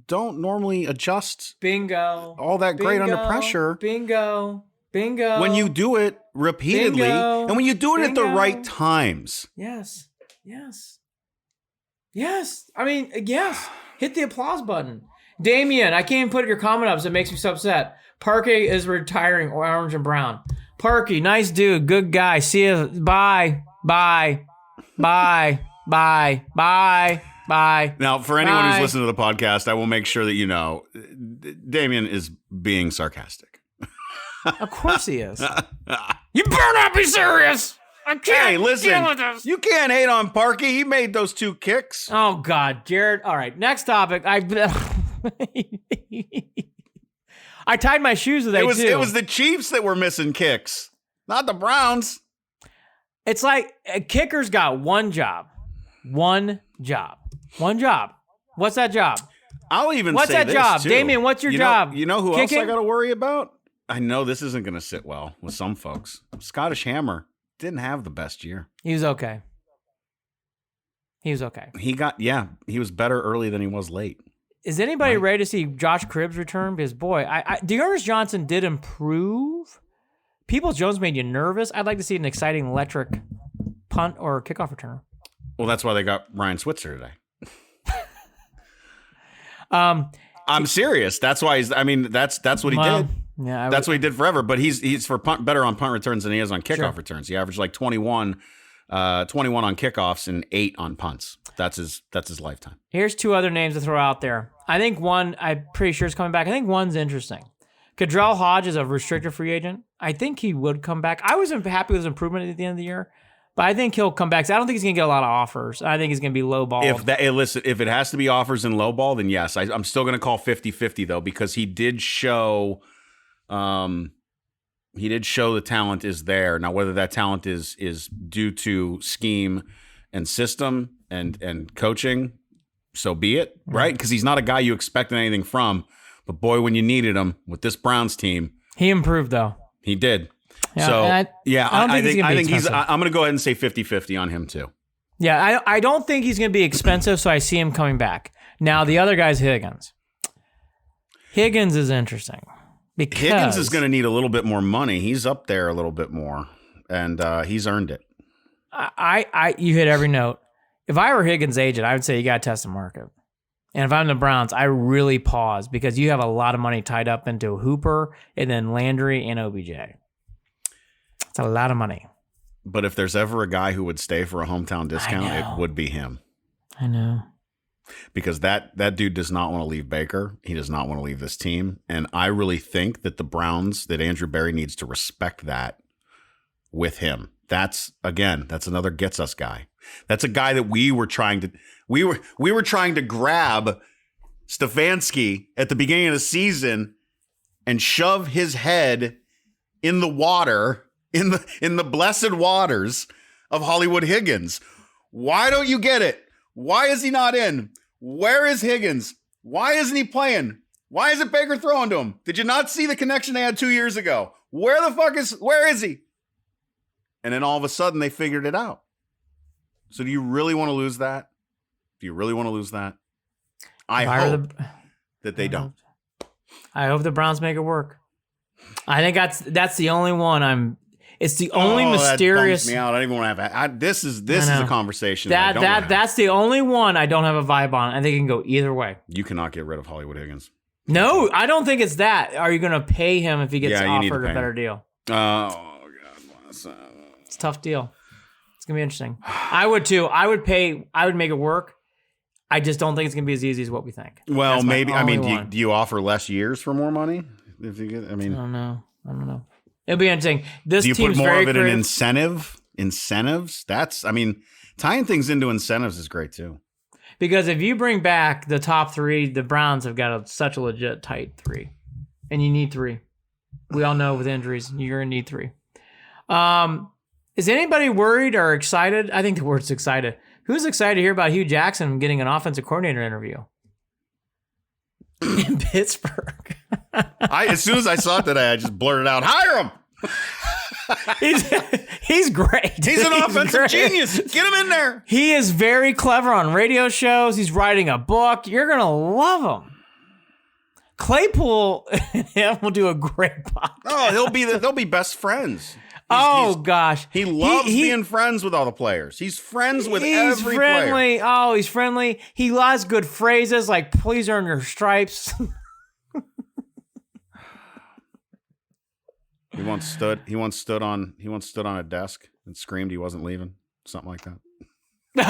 don't normally adjust all that great under pressure. Bingo. When you do it repeatedly and when you do it at the right times. Yes. I mean, yes. Hit the applause button. Damien, I can't even put your comment up, so it makes me so upset. Parkey is retiring orange and brown. Parkey, nice dude, good guy. See you. Bye. Now, for anyone who's listening to the podcast, I will make sure that you know Damien is being sarcastic. Of course he is. You better not be serious. I can't deal with this. You can't hate on Parkey. He made those 2 kicks. Oh, God, Jared. All right, next topic. I tied my shoes today, too. It was the Chiefs that were missing kicks, not the Browns. It's like a kicker's got one job. What's that job? I'll even what's say that this, job? too. Damien, what's your job? You know who else I got to worry about? I know this isn't going to sit well with some folks. Scottish Hammer didn't have the best year. He was okay. He was better early than he was late. Is anybody ready to see Josh Cribbs return? Because, boy, Dearness Johnson did improve. Peoples-Jones made you nervous. I'd like to see an exciting electric punt or kickoff returner. Well, that's why they got Ryan Switzer today. I'm serious. That's why that's what he did. Yeah, that's what he did forever. But he's better on punt returns than he is on kickoff returns. He averaged like 21 on kickoffs and 8 on punts. That's his lifetime. Here's 2 other names to throw out there. I think one, I'm pretty sure is coming back. I think one's interesting. Cadrell Hodge is a restricted free agent. I think he would come back. I wasn't happy with his improvement at the end of the year, but I think he'll come back. So I don't think he's going to get a lot of offers. I think he's going to be lowballed. If it has to be offers and lowball, then yes. I'm still going to call 50-50 though, because he did show the talent is there. Now, whether that talent is due to scheme and system and coaching, so be it, right? Because he's not a guy you expected anything from. But boy, when you needed him with this Browns team, he improved though. He did. Yeah, so I think he's. I'm going to go ahead and say 50-50 on him too. Yeah, I don't think he's going to be expensive, so I see him coming back. Now the other guy's Higgins. Higgins is interesting because Higgins is going to need a little bit more money. He's up there a little bit more, and he's earned it. You hit every note. If I were Higgins' agent, I would say you got to test the market. And if I'm the Browns, I really pause because you have a lot of money tied up into Hooper and then Landry and OBJ. It's a lot of money. But if there's ever a guy who would stay for a hometown discount, it would be him. I know. because that dude does not want to leave Baker. He does not want to leave this team. And I really think that the Browns, that Andrew Berry needs to respect that with him. That's another gets us guy. That's a guy that we were trying to grab Stefanski at the beginning of the season and shove his head in the water, in the blessed waters of Hollywood Higgins. Why don't you get it? Why is he not in? Where is Higgins? Why isn't he playing? Why isn't Baker throwing to him? Did you not see the connection they had 2 years ago? Where is he? And then all of a sudden they figured it out. So do you really want to lose that? Do you really want to lose that? I hope that they don't. I hope the Browns make it work. I think that's the only one it's the only mysterious. That bums me out. I don't even want to have. This is a conversation that's the only one I don't have a vibe on. I think it can go either way. You cannot get rid of Hollywood Higgins. No, I don't think it's that. Are you going to pay him if he gets offered a better deal? Oh God, it's a tough deal. It's gonna be interesting. I would too. I would make it work. I just don't think it's gonna be as easy as what we think. Well, maybe. I mean, do you offer less years for more money? If you get, I don't know. It'll be interesting. This do you team's put more very of it creative. in incentives? Tying things into incentives is great too. Because if you bring back the top three, the Browns have got such a legit tight three, and you need three. We all know with injuries, you're gonna need three. Is anybody worried or excited? I think the word's excited. Who's excited to hear about Hugh Jackson getting an offensive coordinator interview in Pittsburgh? As soon as I saw it today, I just blurted out, "Hire him." He's great. He's an offensive genius. Get him in there. He is very clever on radio shows. He's writing a book. You're gonna love him. Claypool and him will do a great podcast. Oh, they'll be best friends. Gosh. He loves being friends with all the players. He's friends with every friendly. player. Oh, he's friendly. He has good phrases like "please earn your stripes." He once stood on a desk and screamed he wasn't leaving. Something like that. I'm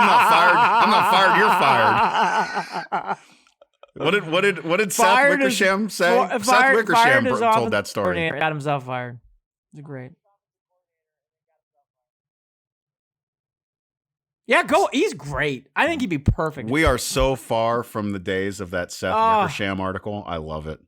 not fired. You're fired. What did Seth Wickersham say? Seth Wickersham told that story. Got himself fired. It's great. Yeah, go. He's great. I think he'd be perfect. We are so far from the days of that Seth Wickersham article. I love it.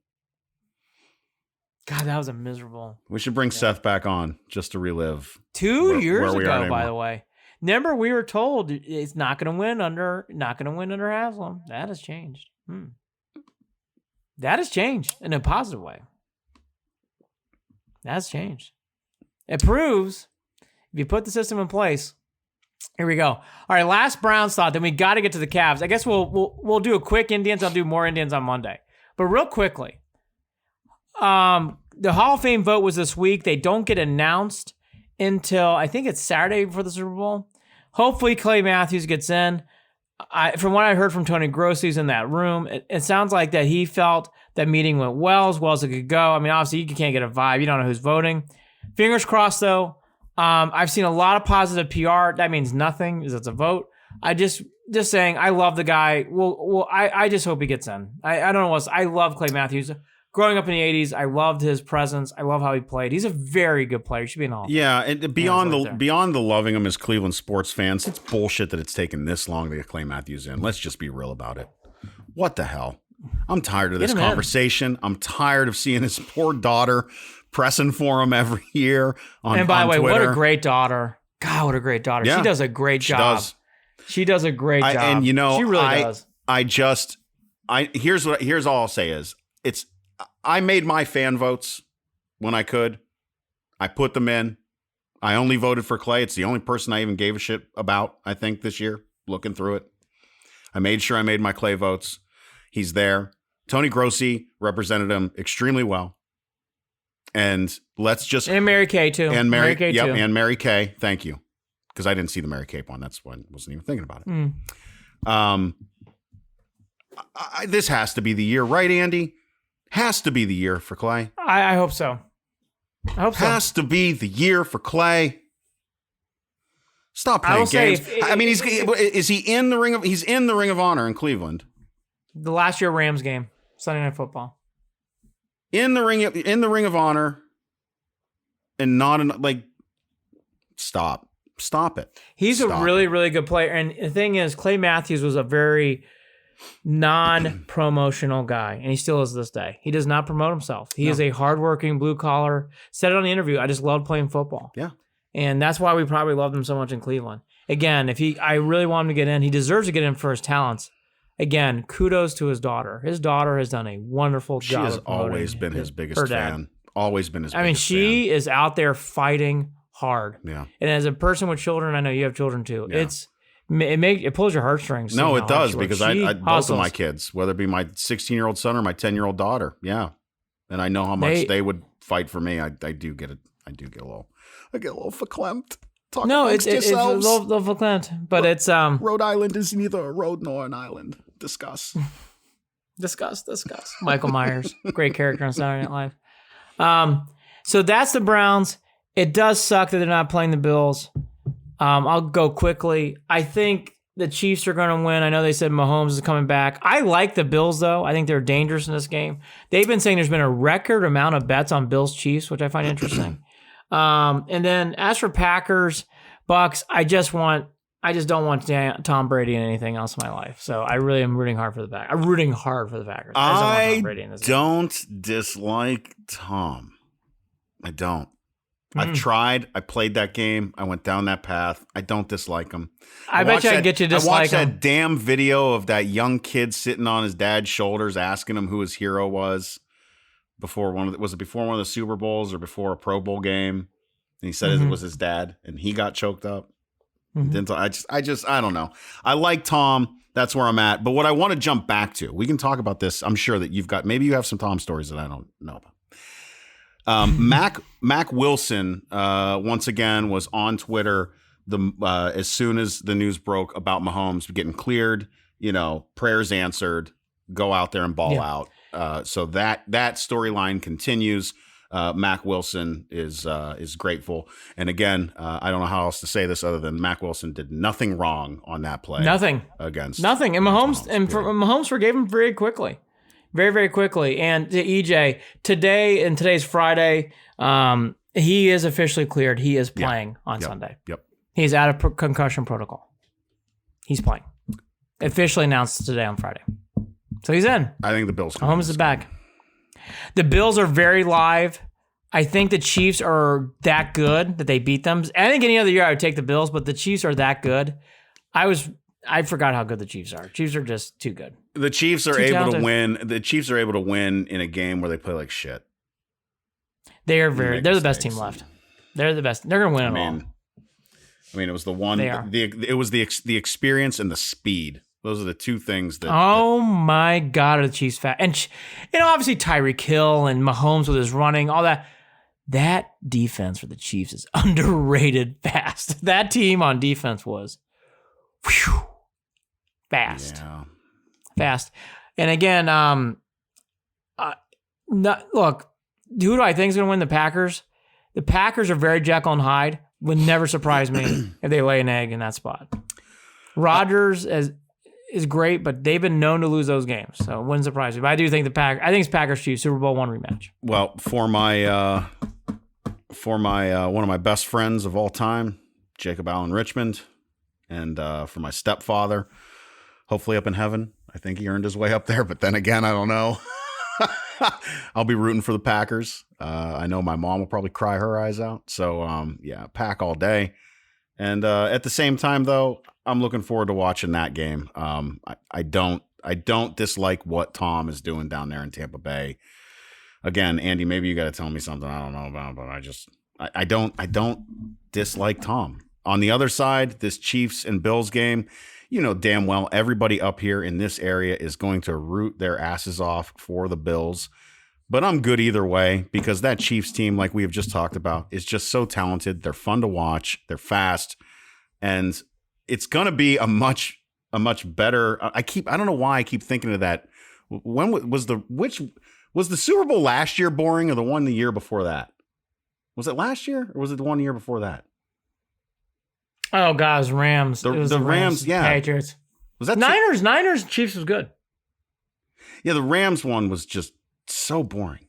God, that was a miserable. We should bring Seth back on just to relive. 2 years ago, by the way. Remember, we were told it's not going to win under Haslam. That has changed. That has changed in a positive way. That's changed. It proves if you put the system in place. Here we go. All right, last Browns thought. Then we got to get to the Cavs. I guess we'll do a quick Indians. I'll do more Indians on Monday. But real quickly, the Hall of Fame vote was this week. They don't get announced until I think it's Saturday before the Super Bowl. Hopefully, Clay Matthews gets in. From what I heard from Tony Grossi's in that room, it sounds like that he felt that meeting went well as it could go. I mean, obviously, you can't get a vibe. You don't know who's voting. Fingers crossed, though. I've seen a lot of positive PR. That means nothing, because it's a vote. I just saying, I love the guy. I just hope he gets in. I don't know what else. I love Clay Matthews. Growing up in the 80s, I loved his presence. I love how he played. He's a very good player. He should be in the Hall. Yeah, and beyond the loving him as Cleveland sports fans, it's bullshit that it's taken this long to get Clay Matthews in. Let's just be real about it. What the hell? I'm tired of this conversation. I'm tired of seeing his poor daughter pressing for him every year on Twitter. And by the way, what a great daughter. God, what a great daughter. Yeah, she does a great job. She does a great job. And you know, she really does. Here's all I'll say is I made my fan votes when I could. I put them in. I only voted for Clay. It's the only person I even gave a shit about, I think, this year, looking through it. I made sure I made my Clay votes. He's there. Tony Grossi represented him extremely well. And let's just... And Mary Kay, too. And Mary Kay, too. And Mary Kay. Thank you. Because I didn't see the Mary Kay one. That's why I wasn't even thinking about it. This has to be the year, right, Andy? Has to be the year for Clay. I hope so. Has to be the year for Clay. Stop I playing will say games. Is he in the ring of? He's in the Ring of Honor in Cleveland. The last year Rams game, Sunday Night Football. In the ring of honor, and not stop it. He's a really, really good player. And the thing is, Clay Matthews was a very non-promotional guy, and he still is this day. He does not promote himself. He is a hardworking blue collar. Said it on the interview. I just loved playing football. Yeah, and that's why we probably loved him so much in Cleveland. Again, I really want him to get in. He deserves to get in for his talents. Again, kudos to his daughter. His daughter has done a wonderful job. She has always been his biggest fan. Always been his biggest fan. She is out there fighting hard. Yeah. And as a person with children, I know you have children too. Yeah. It pulls your heartstrings. No, it does, because I both hustles. of my kids, whether it be my 16-year-old son or my 10-year-old daughter. Yeah. And I know how much they would fight for me. I do get it. I get a little verklempt. It's a little verklempt, but it's Rhode Island is neither a road nor an island. Discuss. Discuss. Michael Myers, great character on Saturday Night Live. So that's the Browns. It does suck that they're not playing the Bills. I'll go quickly. I think the Chiefs are going to win. I know they said Mahomes is coming back. I like the Bills, though. I think they're dangerous in this game. They've been saying there's been a record amount of bets on Bills Chiefs, which I find interesting. And then as for Packers, Bucks, I just don't want Tom Brady in anything else in my life. So I really am rooting hard for the Packers. I'm rooting hard for the Packers. I don't want Tom Brady in this game. Don't dislike Tom. I don't. I've tried. I played that game. I went down that path. I don't dislike him. I bet you I can get you to dislike him. I watched that damn video of that young kid sitting on his dad's shoulders asking him who his hero was before was it before one of the Super Bowls or before a Pro Bowl game? And he said it was his dad, and he got choked up. I don't know. I like Tom. That's where I'm at. But what I want to jump back to, we can talk about this. I'm sure that maybe you have some Tom stories that I don't know about. Mac Wilson once again was on Twitter as soon as the news broke about Mahomes getting cleared. Prayers answered. Go out there and ball out. So that storyline continues. Mac Wilson is grateful, and again, I don't know how else to say this other than Mac Wilson did nothing wrong on that play. Nothing. And Mahomes forgave him very quickly. Very, very quickly. And to EJ, today's Friday, he is officially cleared. He is playing on Sunday. Yep. He's out of concussion protocol. He's playing. Officially announced today on Friday. So he's in. I think the Bills. Mahomes is back. The Bills are very live. I think the Chiefs are that good that they beat them. I think any other year I would take the Bills, but the Chiefs are that good. I forgot how good the Chiefs are. Chiefs are just too good. The Chiefs are able to win. The Chiefs are able to win in a game where they play like shit. They're the best team left. They're the best. They're going to win it all. I mean, it was the one. It was the experience and the speed. Those are the two things that. Oh my God, are the Chiefs fat? And obviously Tyreek Hill and Mahomes with his running, all that. That defense for the Chiefs is underrated fast. That team on defense was, fast. Yeah. Fast. And again, look, who do I think is going to win? The Packers? The Packers are very Jekyll and Hyde. Would never surprise me if they lay an egg in that spot. Rodgers is great, but they've been known to lose those games, so it wouldn't surprise me. But I do think I think it's Packers-Chiefs Super Bowl I rematch. Well, for my one of my best friends of all time, Jacob Allen Richmond, and for my stepfather, hopefully up in heaven. I think he earned his way up there, but then again, I don't know. I'll be rooting for the Packers. I know my mom will probably cry her eyes out. So, Pack all day. And at the same time, though, I'm looking forward to watching that game. I don't dislike what Tom is doing down there in Tampa Bay. Again, Andy, maybe you got to tell me something I don't know about, but I don't dislike Tom. On the other side, this Chiefs and Bills game, you know damn well everybody up here in this area is going to root their asses off for the Bills. But I'm good either way because that Chiefs team, like we have just talked about, is just so talented. They're fun to watch. They're fast. And it's going to be a much better. I don't know why I keep thinking of that. When was the Super Bowl last year boring or the one the year before that? Was it last year or was it the 1 year before that? Oh, God, it was Rams. It was The Rams, yeah. Patriots. Was that Niners, Chiefs was good. Yeah, the Rams one was just so boring.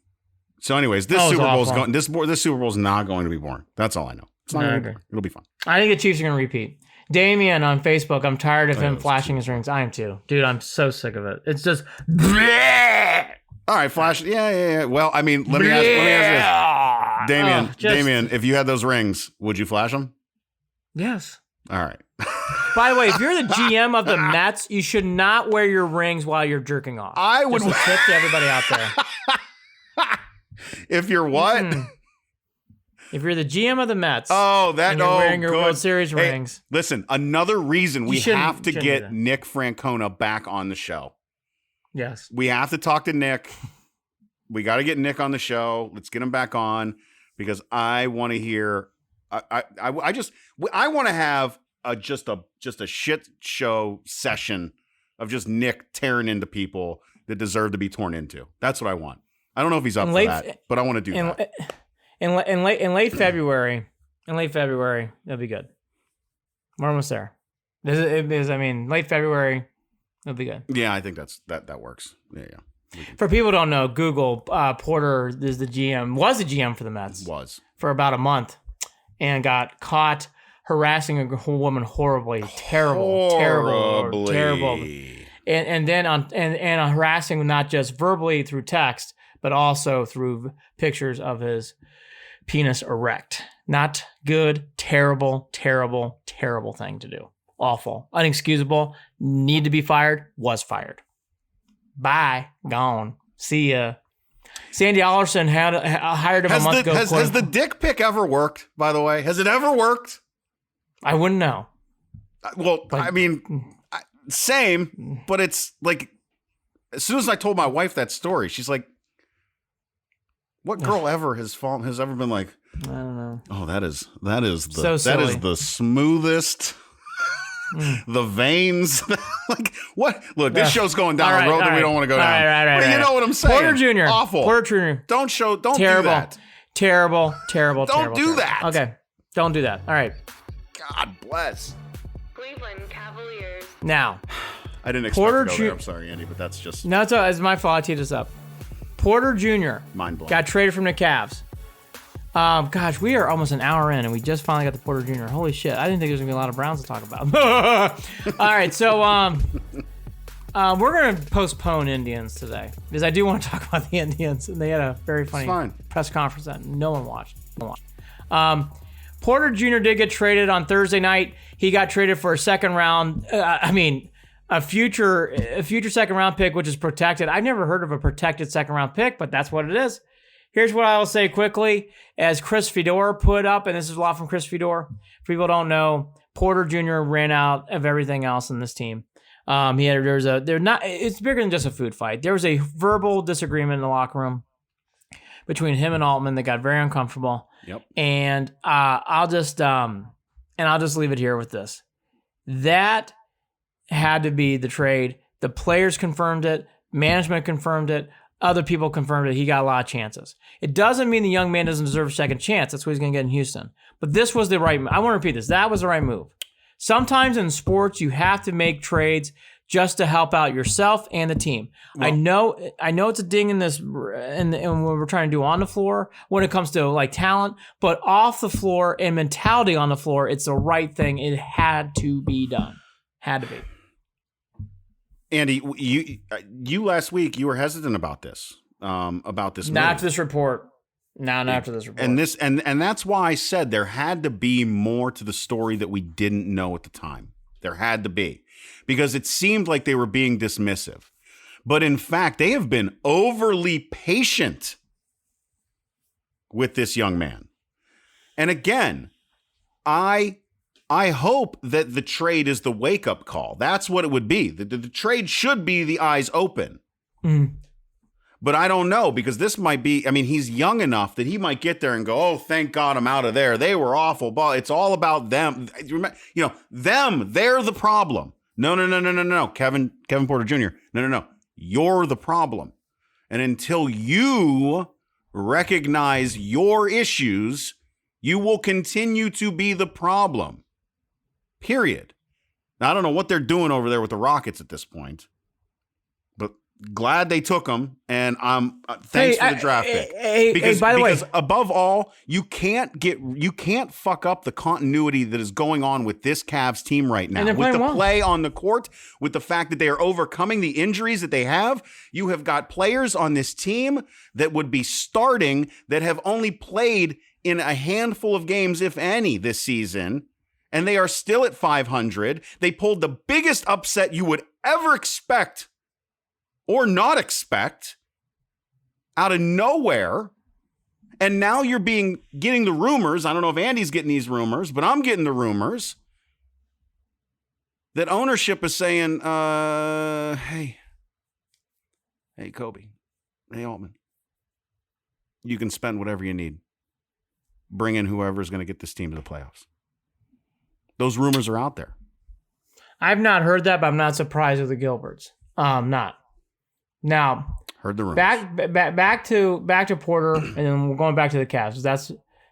So, anyways, this That was Super Bowl's awful. going. This Super Bowl's not going to be boring. That's all I know. It's not No, I going to be agree. boring. It'll be fun. I think the Chiefs are going to repeat. Damien on Facebook, I'm tired of him that's flashing his rings. I am too. Dude, I'm so sick of it. It's just... All right, Flash. Yeah. Well, I mean, let me ask this. Damien, if you had those rings, would you flash them? Yes. All right. By the way, if you're the GM of the Mets, you should not wear your rings while you're jerking off. I would. Just a tip to everybody out there. If you're what? If you're the GM of the Mets, Oh, that. and you're Oh, wearing your good. World Series Hey, rings, listen, another reason we shouldn't- have to shouldn't do get that. Nick Francona back on the show. yes. We have to talk to Nick. We got to get Nick on the show. Let's get him back on because I want to hear. I want to have just a shit show session of just Nick tearing into people that deserve to be torn into. That's what I want. I don't know if he's up for that, but I want to do that. In late February, that'll be good. We're almost there. Late February, it'll be good. Yeah, I think that works. Yeah. For people who don't know, Google Porter is the GM, was the GM for the Mets for about a month, and got caught harassing a woman horribly, terrible, and then harassing not just verbally through text, but also through pictures of his penis erect. Not good, terrible thing to do. Awful, unexcusable, need to be fired, was fired. Bye. Gone. See ya. Sandy Alderson hired him a month ago. Has the dick pic ever worked, by the way? Has it ever worked? I wouldn't know. Well, I mean, same, but it's like, as soon as I told my wife that story, she's like, what girl ever has ever been like, I don't know. oh, that is So silly. the smoothest. The veins, like what? Look, this show's going down a road that we don't want to go down. But you know what I'm saying? Porter Jr. Awful. Porter Jr. Don't terrible. do that. Terrible. Don't do that. Okay, don't do that. All right. God bless. Cleveland Cavaliers. Now, I didn't expect Porter to go Jr. there. I'm sorry, Andy, but that's just no, it's my fault. I teed this up. Porter Jr. mind blowing. got traded from the Cavs. Gosh, we are almost an hour in, and we just finally got the Porter Jr. Holy shit! I didn't think there was gonna be a lot of Browns to talk about. All right, so we're gonna postpone Indians today because I do want to talk about the Indians, and they had a very funny press conference that no one watched. Porter Jr. did get traded on Thursday night. He got traded for a second round. A future second round pick, which is protected. I've never heard of a protected second round pick, but that's what it is. Here's what I will say quickly. As Chris Fedor put up, and this is a lot from Chris Fedor. For people who don't know, Porter Jr. ran out of everything else in this team. It's bigger than just a food fight. There was a verbal disagreement in the locker room between him and Altman that got very uncomfortable. Yep. And I'll just leave it here with this. That had to be the trade. The players confirmed it. Management confirmed it. Other people confirmed it. He got a lot of chances. It doesn't mean the young man doesn't deserve a second chance. That's what he's going to get in Houston. But this was the right move. I want to repeat this. That was the right move. Sometimes in sports, you have to make trades just to help out yourself and the team. Well, I know it's a ding in this and what we're trying to do on the floor when it comes to like talent, but off the floor and mentality on the floor, it's the right thing. It had to be done. Had to be. Andy, you last week you were hesitant about this. Not after this report. Not after this report. And that's why I said there had to be more to the story that we didn't know at the time. There had to be, because it seemed like they were being dismissive, but in fact they have been overly patient with this young man. And again, I hope that the trade is the wake-up call. That's what it would be. The trade should be the eyes open. Mm. But I don't know, because this might be, I mean, he's young enough that he might get there and go, oh, thank God I'm out of there. They were awful. But it's all about them. They're the problem. No. Kevin Porter Jr. No. You're the problem. And until you recognize your issues, you will continue to be the problem. period. Now, I don't know what they're doing over there with the Rockets at this point, but glad they took him, and thanks for the draft pick. Because above all, you can't fuck up the continuity that is going on with this Cavs team right now. With the play on the court, with the fact that they are overcoming the injuries that they have, you have got players on this team that would be starting that have only played in a handful of games, if any, this season, and they are still at 500. They pulled the biggest upset you would ever expect or not expect out of nowhere. And now you're getting the rumors. I don't know if Andy's getting these rumors, but I'm getting the rumors that ownership is saying, hey, Kobe, hey, Altman, you can spend whatever you need. Bring in whoever's going to get this team to the playoffs. Those rumors are out there. I've not heard that, but I'm not surprised with the Gilberts. Not. Now, heard the rumors. Back to Porter, and then we're going back to the Cavs.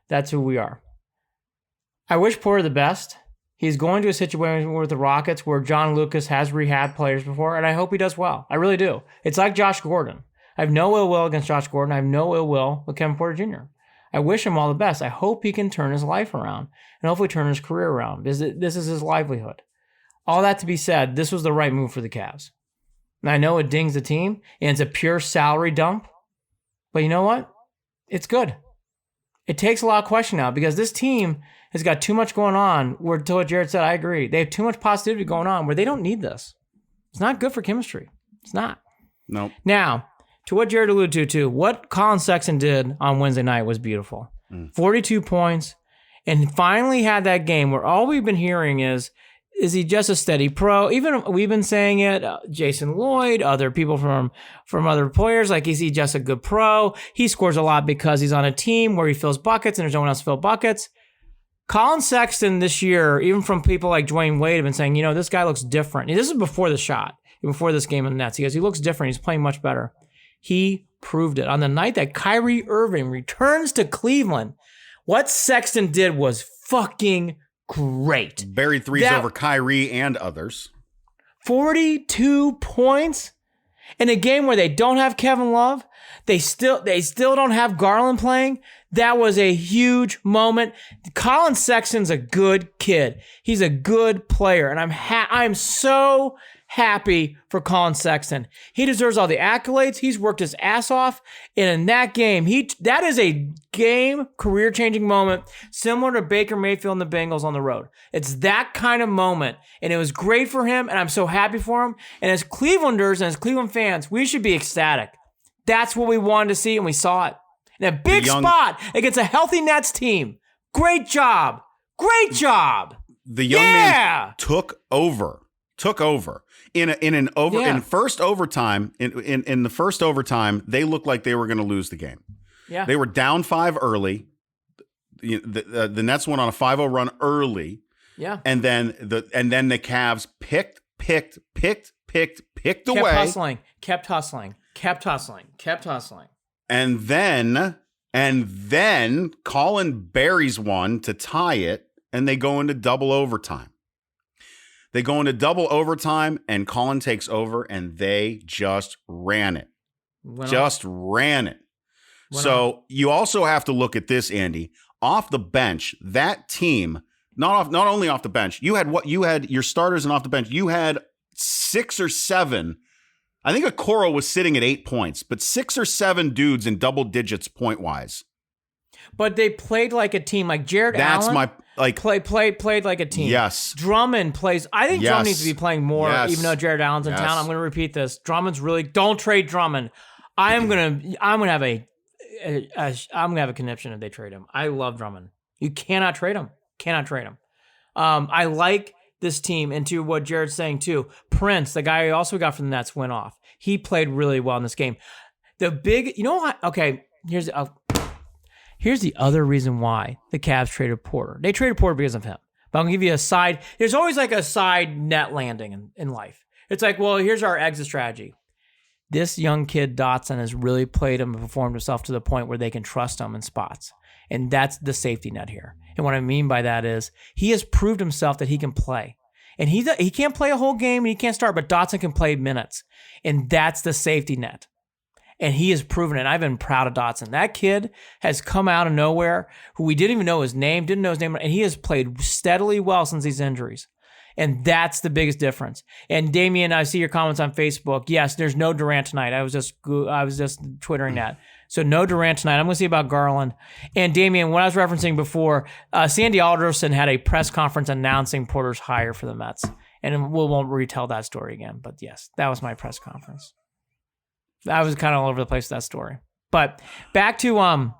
That's who we are. I wish Porter the best. He's going to a situation with the Rockets where John Lucas has rehabbed players before, and I hope he does well. I really do. It's like Josh Gordon. I have no ill will against Josh Gordon. I have no ill will with Kevin Porter Jr. I wish him all the best. I hope he can turn his life around and hopefully turn his career around. This is his livelihood. All that to be said, this was the right move for the Cavs. And I know it dings the team, and it's a pure salary dump. But you know what? It's good. It takes a lot of question out because this team has got too much going on where, to what Jared said, I agree. They have too much positivity going on where they don't need this. It's not good for chemistry. It's not. Nope. Now, to what Jared alluded to, what Colin Sexton did on Wednesday night was beautiful. 42 points, and finally had that game where all we've been hearing is he just a steady pro? Even we've been saying it, Jason Lloyd, other people from other players, like, is he just a good pro? He scores a lot because he's on a team where he fills buckets and there's no one else to fill buckets. Colin Sexton this year, even from people like Dwayne Wade, have been saying, this guy looks different. This is before the shot, before this game in the Nets. He looks different. He's playing much better. He proved it. On the night that Kyrie Irving returns to Cleveland, what Sexton did was fucking great. Buried threes over Kyrie and others. 42 points in a game where they don't have Kevin Love. They still don't have Garland playing. That was a huge moment. Colin Sexton's a good kid. He's a good player, and I'm so happy for Colin Sexton. He deserves all the accolades. He's worked his ass off. And in that game, that is a game career-changing moment similar to Baker Mayfield and the Bengals on the road. It's that kind of moment. And it was great for him, and I'm so happy for him. And as Clevelanders and as Cleveland fans, we should be ecstatic. That's what we wanted to see, and we saw it. In a big spot against a healthy Nets team. Great job. Great job. The young man took over. In the first overtime, they looked like they were going to lose the game. Yeah. They were down 5 early. The Nets went on a 5-0 run early. Yeah. And then the Cavs picked away. Kept hustling. And then Colin buries one to tie it, and they go into double overtime. And Colin takes over, and they just ran it. So you also have to look at this, Andy. Off the bench, that team, not only off the bench, you had your starters, and off the bench, you had 6 or 7. I think Okoro was sitting at 8 points, but 6 or 7 dudes in double digits point-wise. But they played like a team. Like Jared Allen played like a team. Yes. Drummond plays. I think Drummond needs to be playing more, even though Jared Allen's in town. I'm going to repeat this. Drummond's really, don't trade Drummond. I'm gonna have a conniption if they trade him. I love Drummond. You cannot trade him. I like this team, and to what Jared's saying too. Prince, the guy I also got from the Nets, went off. He played really well in this game. Okay, here's the other reason why the Cavs traded Porter. They traded Porter because of him. But I'm going to give you a side. There's always like a side net landing in life. It's like, well, here's our exit strategy. This young kid, Dotson, has really played him and performed himself to the point where they can trust him in spots. And that's the safety net here. And what I mean by that is he has proved himself that he can play. And he can't play a whole game and he can't start, but Dotson can play minutes. And that's the safety net. And he has proven it. I've been proud of Dotson. That kid has come out of nowhere, who we didn't even know his name, and he has played steadily well since these injuries. And that's the biggest difference. And Damian, I see your comments on Facebook. Yes, there's no Durant tonight. I was just twittering that. So no Durant tonight. I'm going to see about Garland. And Damian, what I was referencing before, Sandy Alderson had a press conference announcing Porter's hire for the Mets. And we won't retell that story again. But yes, that was my press conference. I was kind of all over the place with that story. But back to the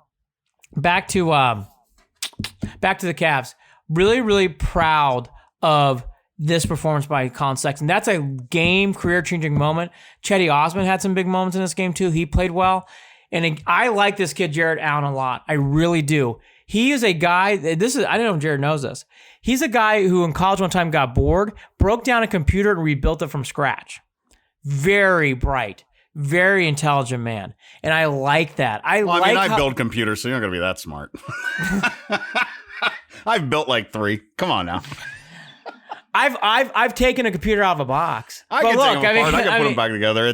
Cavs. Really, really proud of this performance by Colin Sexton. That's a game career-changing moment. Chetty Osman had some big moments in this game too. He played well. And I like this kid, Jared Allen, a lot. I really do. He is a guy, I don't know if Jared knows this. He's a guy who in college one time got bored, broke down a computer and rebuilt it from scratch. Very bright, very intelligent man. And I like that. I build computers, so you're not going to be that smart. I've built like 3. Come on now. I've taken a computer out of a box. I can take them apart. I can put them back together.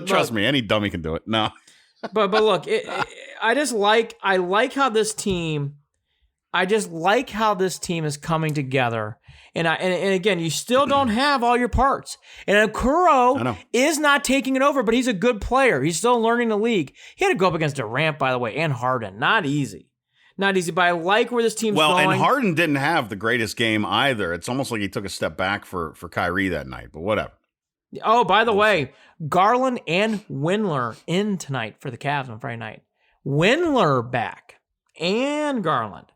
Trust me, any dummy can do it. No. But look, I like how this team is coming together. And again, you still don't have all your parts. And Okoro is not taking it over, but he's a good player. He's still learning the league. He had to go up against Durant, by the way, and Harden. Not easy. But I like where this team's going. Well, and Harden didn't have the greatest game either. It's almost like he took a step back for Kyrie that night, but whatever. Oh, by the way, Garland and Windler in tonight for the Cavs on Friday night. Windler back and Garland.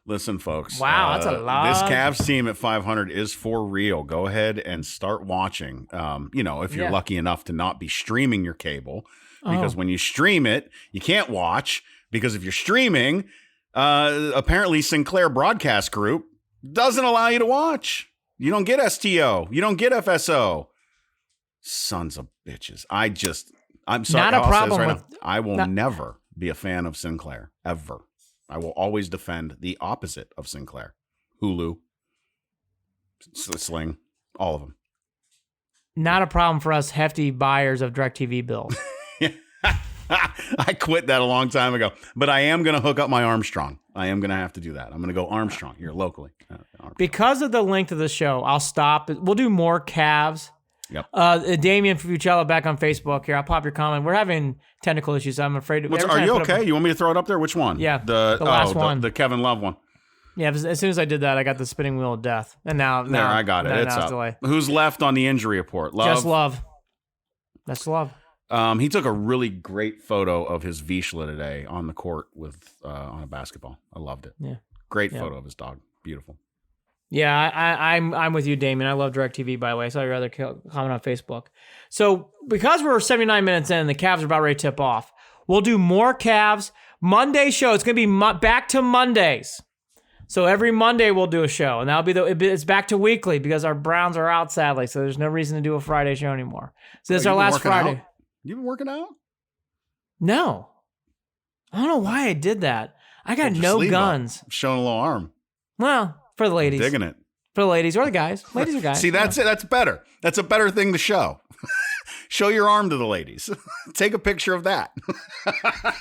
Listen, folks. Wow, that's a lot. This Cavs team at 500 is for real. Go ahead and start watching. If you're lucky enough to not be streaming your cable, because when you stream it, you can't watch. Because if you're streaming, apparently Sinclair Broadcast Group doesn't allow you to watch. You don't get STO. You don't get FSO. Sons of bitches. I'm sorry. Not a problem right now, I will never be a fan of Sinclair, ever. I will always defend the opposite of Sinclair. Hulu, Sling, all of them. Not a problem for us hefty buyers of DirecTV bills. I quit that a long time ago, but I am going to hook up my Armstrong. I am going to have to do that. I'm going to go Armstrong here locally. Because of the length of the show, I'll stop. We'll do more Cavs. Yep. Damian Fucella back on Facebook here. I'll pop your comment. We're having technical issues. I'm afraid. Are you okay? You want me to throw it up there? Which one? Yeah, the last one. The Kevin Love one. Yeah, as soon as I did that, I got the spinning wheel of death. And now I got it. It's up. Delay. Who's left on the injury report? Love? Just Love. That's Love. He took a really great photo of his Vizsla today on the court with on a basketball. I loved it. Yeah, great photo of his dog. Beautiful. Yeah, I'm with you, Damien. I love DirecTV, by the way. I saw your other comment on Facebook. So because we're 79 minutes in and the Cavs are about ready to tip off, we'll do more Cavs. Monday show, it's going to be back to Mondays. So every Monday we'll do a show, and it's back to weekly because our Browns are out, sadly, so there's no reason to do a Friday show anymore. So this is our last Friday. You been working out? No. I don't know why I did that. I got no guns. Showing a little arm. Well, for the ladies. Digging it. For the ladies or the guys. Ladies or guys. See, that's it. That's better. That's a better thing to show. Show your arm to the ladies. Take a picture of that.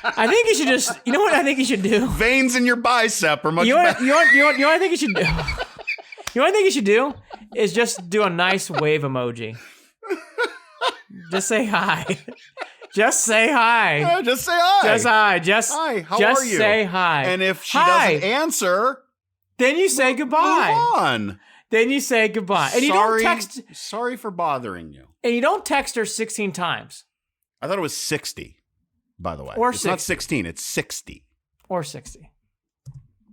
I think you should just, you know what I think you should do? Veins in your bicep are much better. You know what I think you should do? You know what I think you should do? Is just do a nice wave emoji. Just say hi. Just say hi. Yeah, just say hi. Just hi. Hi, how just are you? Say hi. And if she doesn't answer, then you say goodbye. Move on. Then you say goodbye. And you don't text. Sorry for bothering you. And you don't text her 16 times. I thought it was 60, by the way. Or it's 60. Not 16, it's 60. Or 60.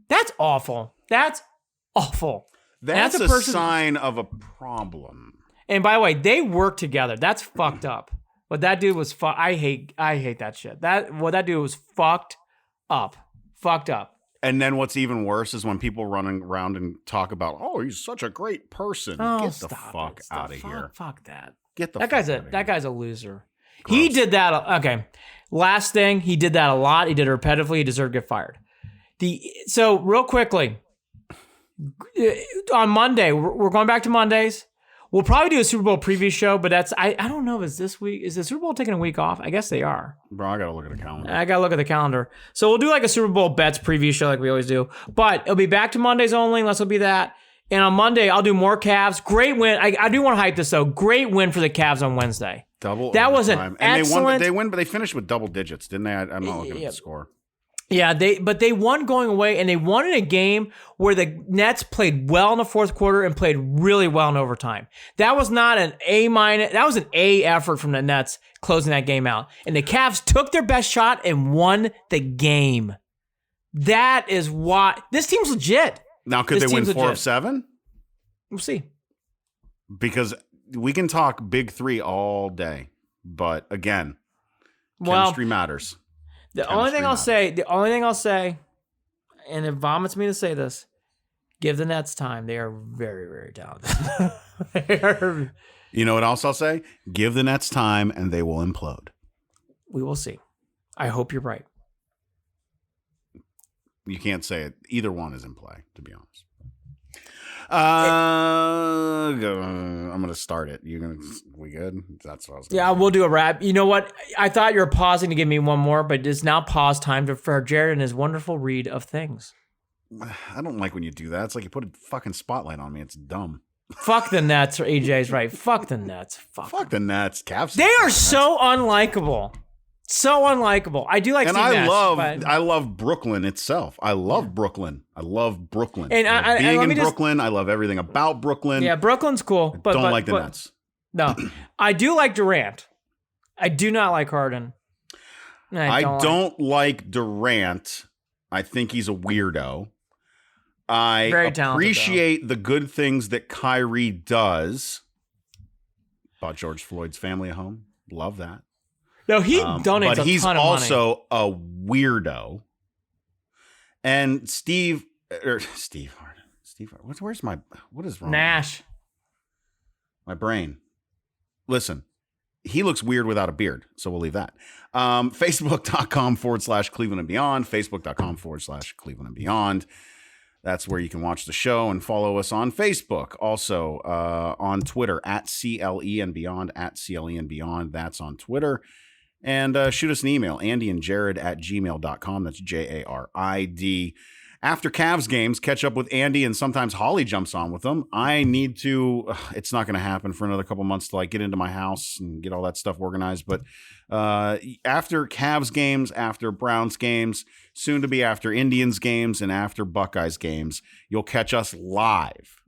That's awful. That's awful. That's a sign of a problem. And by the way, they work together. That's fucked up. What that dude was I hate that shit. What that dude was fucked up. Fucked up. And then what's even worse is when people running around and talk about, oh, he's such a great person. Oh, get the fuck out of here. Fuck that. Get the that fuck guy's out of that here. guy's a loser. Gross. He did that. Okay. Last thing, he did that a lot. He did it repetitively. He deserved to get fired. So real quickly, on Monday, we're going back to Mondays. We'll probably do a Super Bowl preview show, but I don't know if it's this week. Is the Super Bowl taking a week off? I guess they are. Bro, I got to look at the calendar. I got to look at the calendar. So we'll do like a Super Bowl bets preview show like we always do. But it'll be back to Mondays only, unless it'll be that. And on Monday, I'll do more Cavs. Great win. I do want to hype this, though. Great win for the Cavs on Wednesday. That was an excellent... They won, but they finished with double digits, didn't they? I'm not looking at the score. Yeah, they won going away, and they won in a game where the Nets played well in the fourth quarter and played really well in overtime. That was not an A-. That was an A effort from the Nets closing that game out. And the Cavs took their best shot and won the game. That is why this team's legit. Now, could they win 4 of 7? We'll see. Because we can talk big three all day, but again, chemistry matters. The only thing I'll say, and it vomits me to say this, give the Nets time. They are very, very talented. You know what else I'll say? Give the Nets time and they will implode. We will see. I hope you're right. You can't say it. Either one is in play, to be honest. I'm going to start it. We good? That's what I was Yeah, we'll do a wrap. You know what? I thought you were pausing to give me one more, but it's now pause time for Jared and his wonderful read of things. I don't like when you do that. It's like you put a fucking spotlight on me. It's dumb. Fuck the Nets. AJ's right. Fuck the Nets. Fuck the Nets. Cavs. They are so unlikable. So unlikable. I do like and Steve I love Brooklyn itself. I love Brooklyn. I love Brooklyn. And being in Brooklyn, I love everything about Brooklyn. Yeah, Brooklyn's cool. But don't like the Nets. No. I do like Durant. I do not like Harden. I don't like Durant. I think he's a weirdo. I appreciate the good things that Kyrie does. Bought George Floyd's family a home. Love that. No, he donates a ton of money. But he's also a weirdo. And Steve Harden. What is wrong? Nash. My brain. Listen, he looks weird without a beard, so we'll leave that. Facebook.com/Cleveland and Beyond. Facebook.com/Cleveland and Beyond. That's where you can watch the show and follow us on Facebook. Also on Twitter @CLE and Beyond, @CLE and Beyond. That's on Twitter. And shoot us an email, andyandjared@gmail.com. That's JARID. After Cavs games, catch up with Andy, and sometimes Holly jumps on with them. I need to, it's not going to happen for another couple months till I get into my house and get all that stuff organized. But after Cavs games, after Browns games, soon to be after Indians games, and after Buckeyes games, you'll catch us live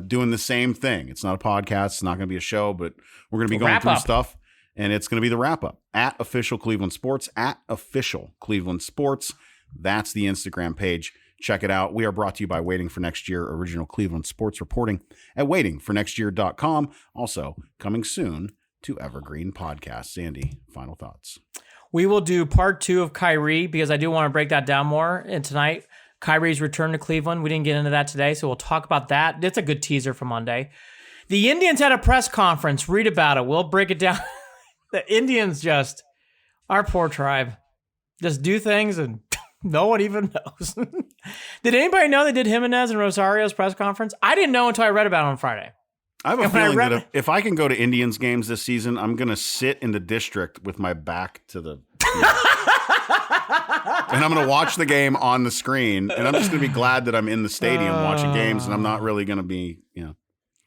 doing the same thing. It's not a podcast. It's not going to be a show, but we're going to be going through stuff. And it's going to be the wrap-up at Official Cleveland Sports, at Official Cleveland Sports. That's the Instagram page. Check it out. We are brought to you by Waiting for Next Year, original Cleveland sports reporting at waitingfornextyear.com. Also, coming soon to Evergreen Podcasts. Andy, final thoughts. We will do part 2 of Kyrie because I do want to break that down more. And tonight, Kyrie's return to Cleveland. We didn't get into that today, so we'll talk about that. That's a good teaser for Monday. The Indians had a press conference. Read about it. We'll break it down. The Indians our poor tribe, just do things and no one even knows. Did anybody know they did Jimenez and Rosario's press conference? I didn't know until I read about it on Friday. I have a feeling that if I can go to Indians games this season, I'm going to sit in the district with my back to the and I'm going to watch the game on the screen, and I'm just going to be glad that I'm in the stadium watching games, and I'm not really going to be,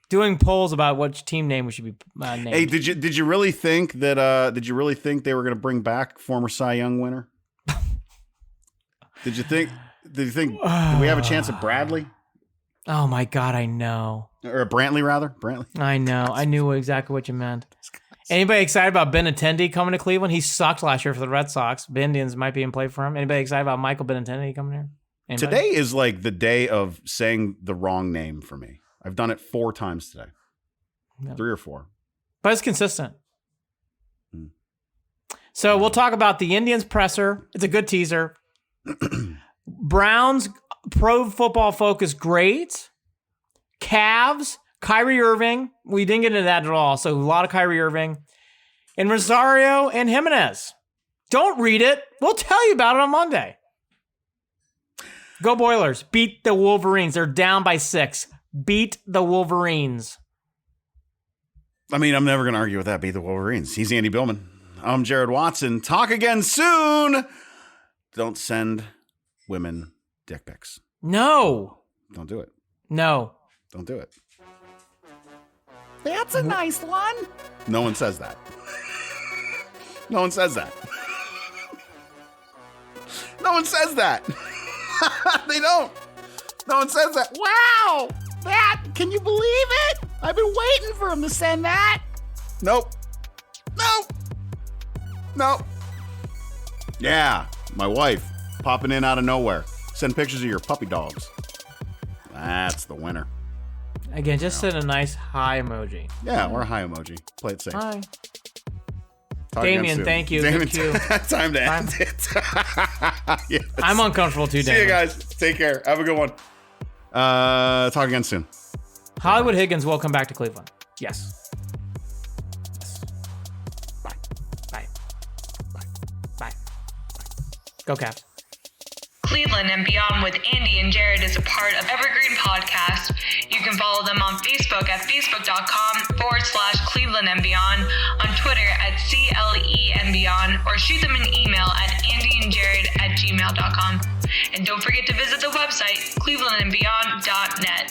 doing polls about which team name we should be named. Hey, did you really think that they were going to bring back former Cy Young winner? Did you think do we have a chance at Bradley? Oh my God, I know. Or Brantley rather? Brantley. I know. I knew exactly what you meant. Anybody excited about Benintendi coming to Cleveland? He sucked last year for the Red Sox. The Indians might be in play for him. Anybody excited about Michael Benintendi coming here? Anybody? Today is like the day of saying the wrong name for me. I've done it 4 times today. Yeah. 3 or 4. But it's consistent. So we'll talk about the Indians presser. It's a good teaser. Browns pro football focus great. Cavs, Kyrie Irving. We didn't get into that at all. So a lot of Kyrie Irving. And Rosario and Jimenez. Don't read it. We'll tell you about it on Monday. Go Boilers. Beat the Wolverines. They're down by 6. Beat the Wolverines. I mean, I'm never going to argue with that. Beat the Wolverines. He's Andy Billman. I'm Jared Watson. Talk again soon. Don't send women dick pics. No. Don't do it. No. Don't do it. That's a nice one. No one says that. No one says that. No one says that. They don't. No one says that. Wow. Can you believe it? I've been waiting for him to send that. Nope. Nope. Nope. Yeah, my wife popping in out of nowhere. Send pictures of your puppy dogs. That's the winner. Again, just send a nice hi emoji. Yeah, or a hi emoji. Play it safe. Hi. Talk again Damien, soon. thank you. Damien, Thank you. time to end it. Yes. I'm uncomfortable too, See Damien. you guys. Take care. Have a good one. Talk again soon. Hollywood Higgins will come back to Cleveland. Yes. Bye. Bye. Bye. Bye. Go Caps. Cleveland and Beyond with Andy and Jared is a part of Evergreen Podcast. You can follow them on Facebook at facebook.com/Cleveland and Beyond, on Twitter at CLE and Beyond, or shoot them an email at andyandjared@gmail.com. And don't forget to visit the website, clevelandandbeyond.net.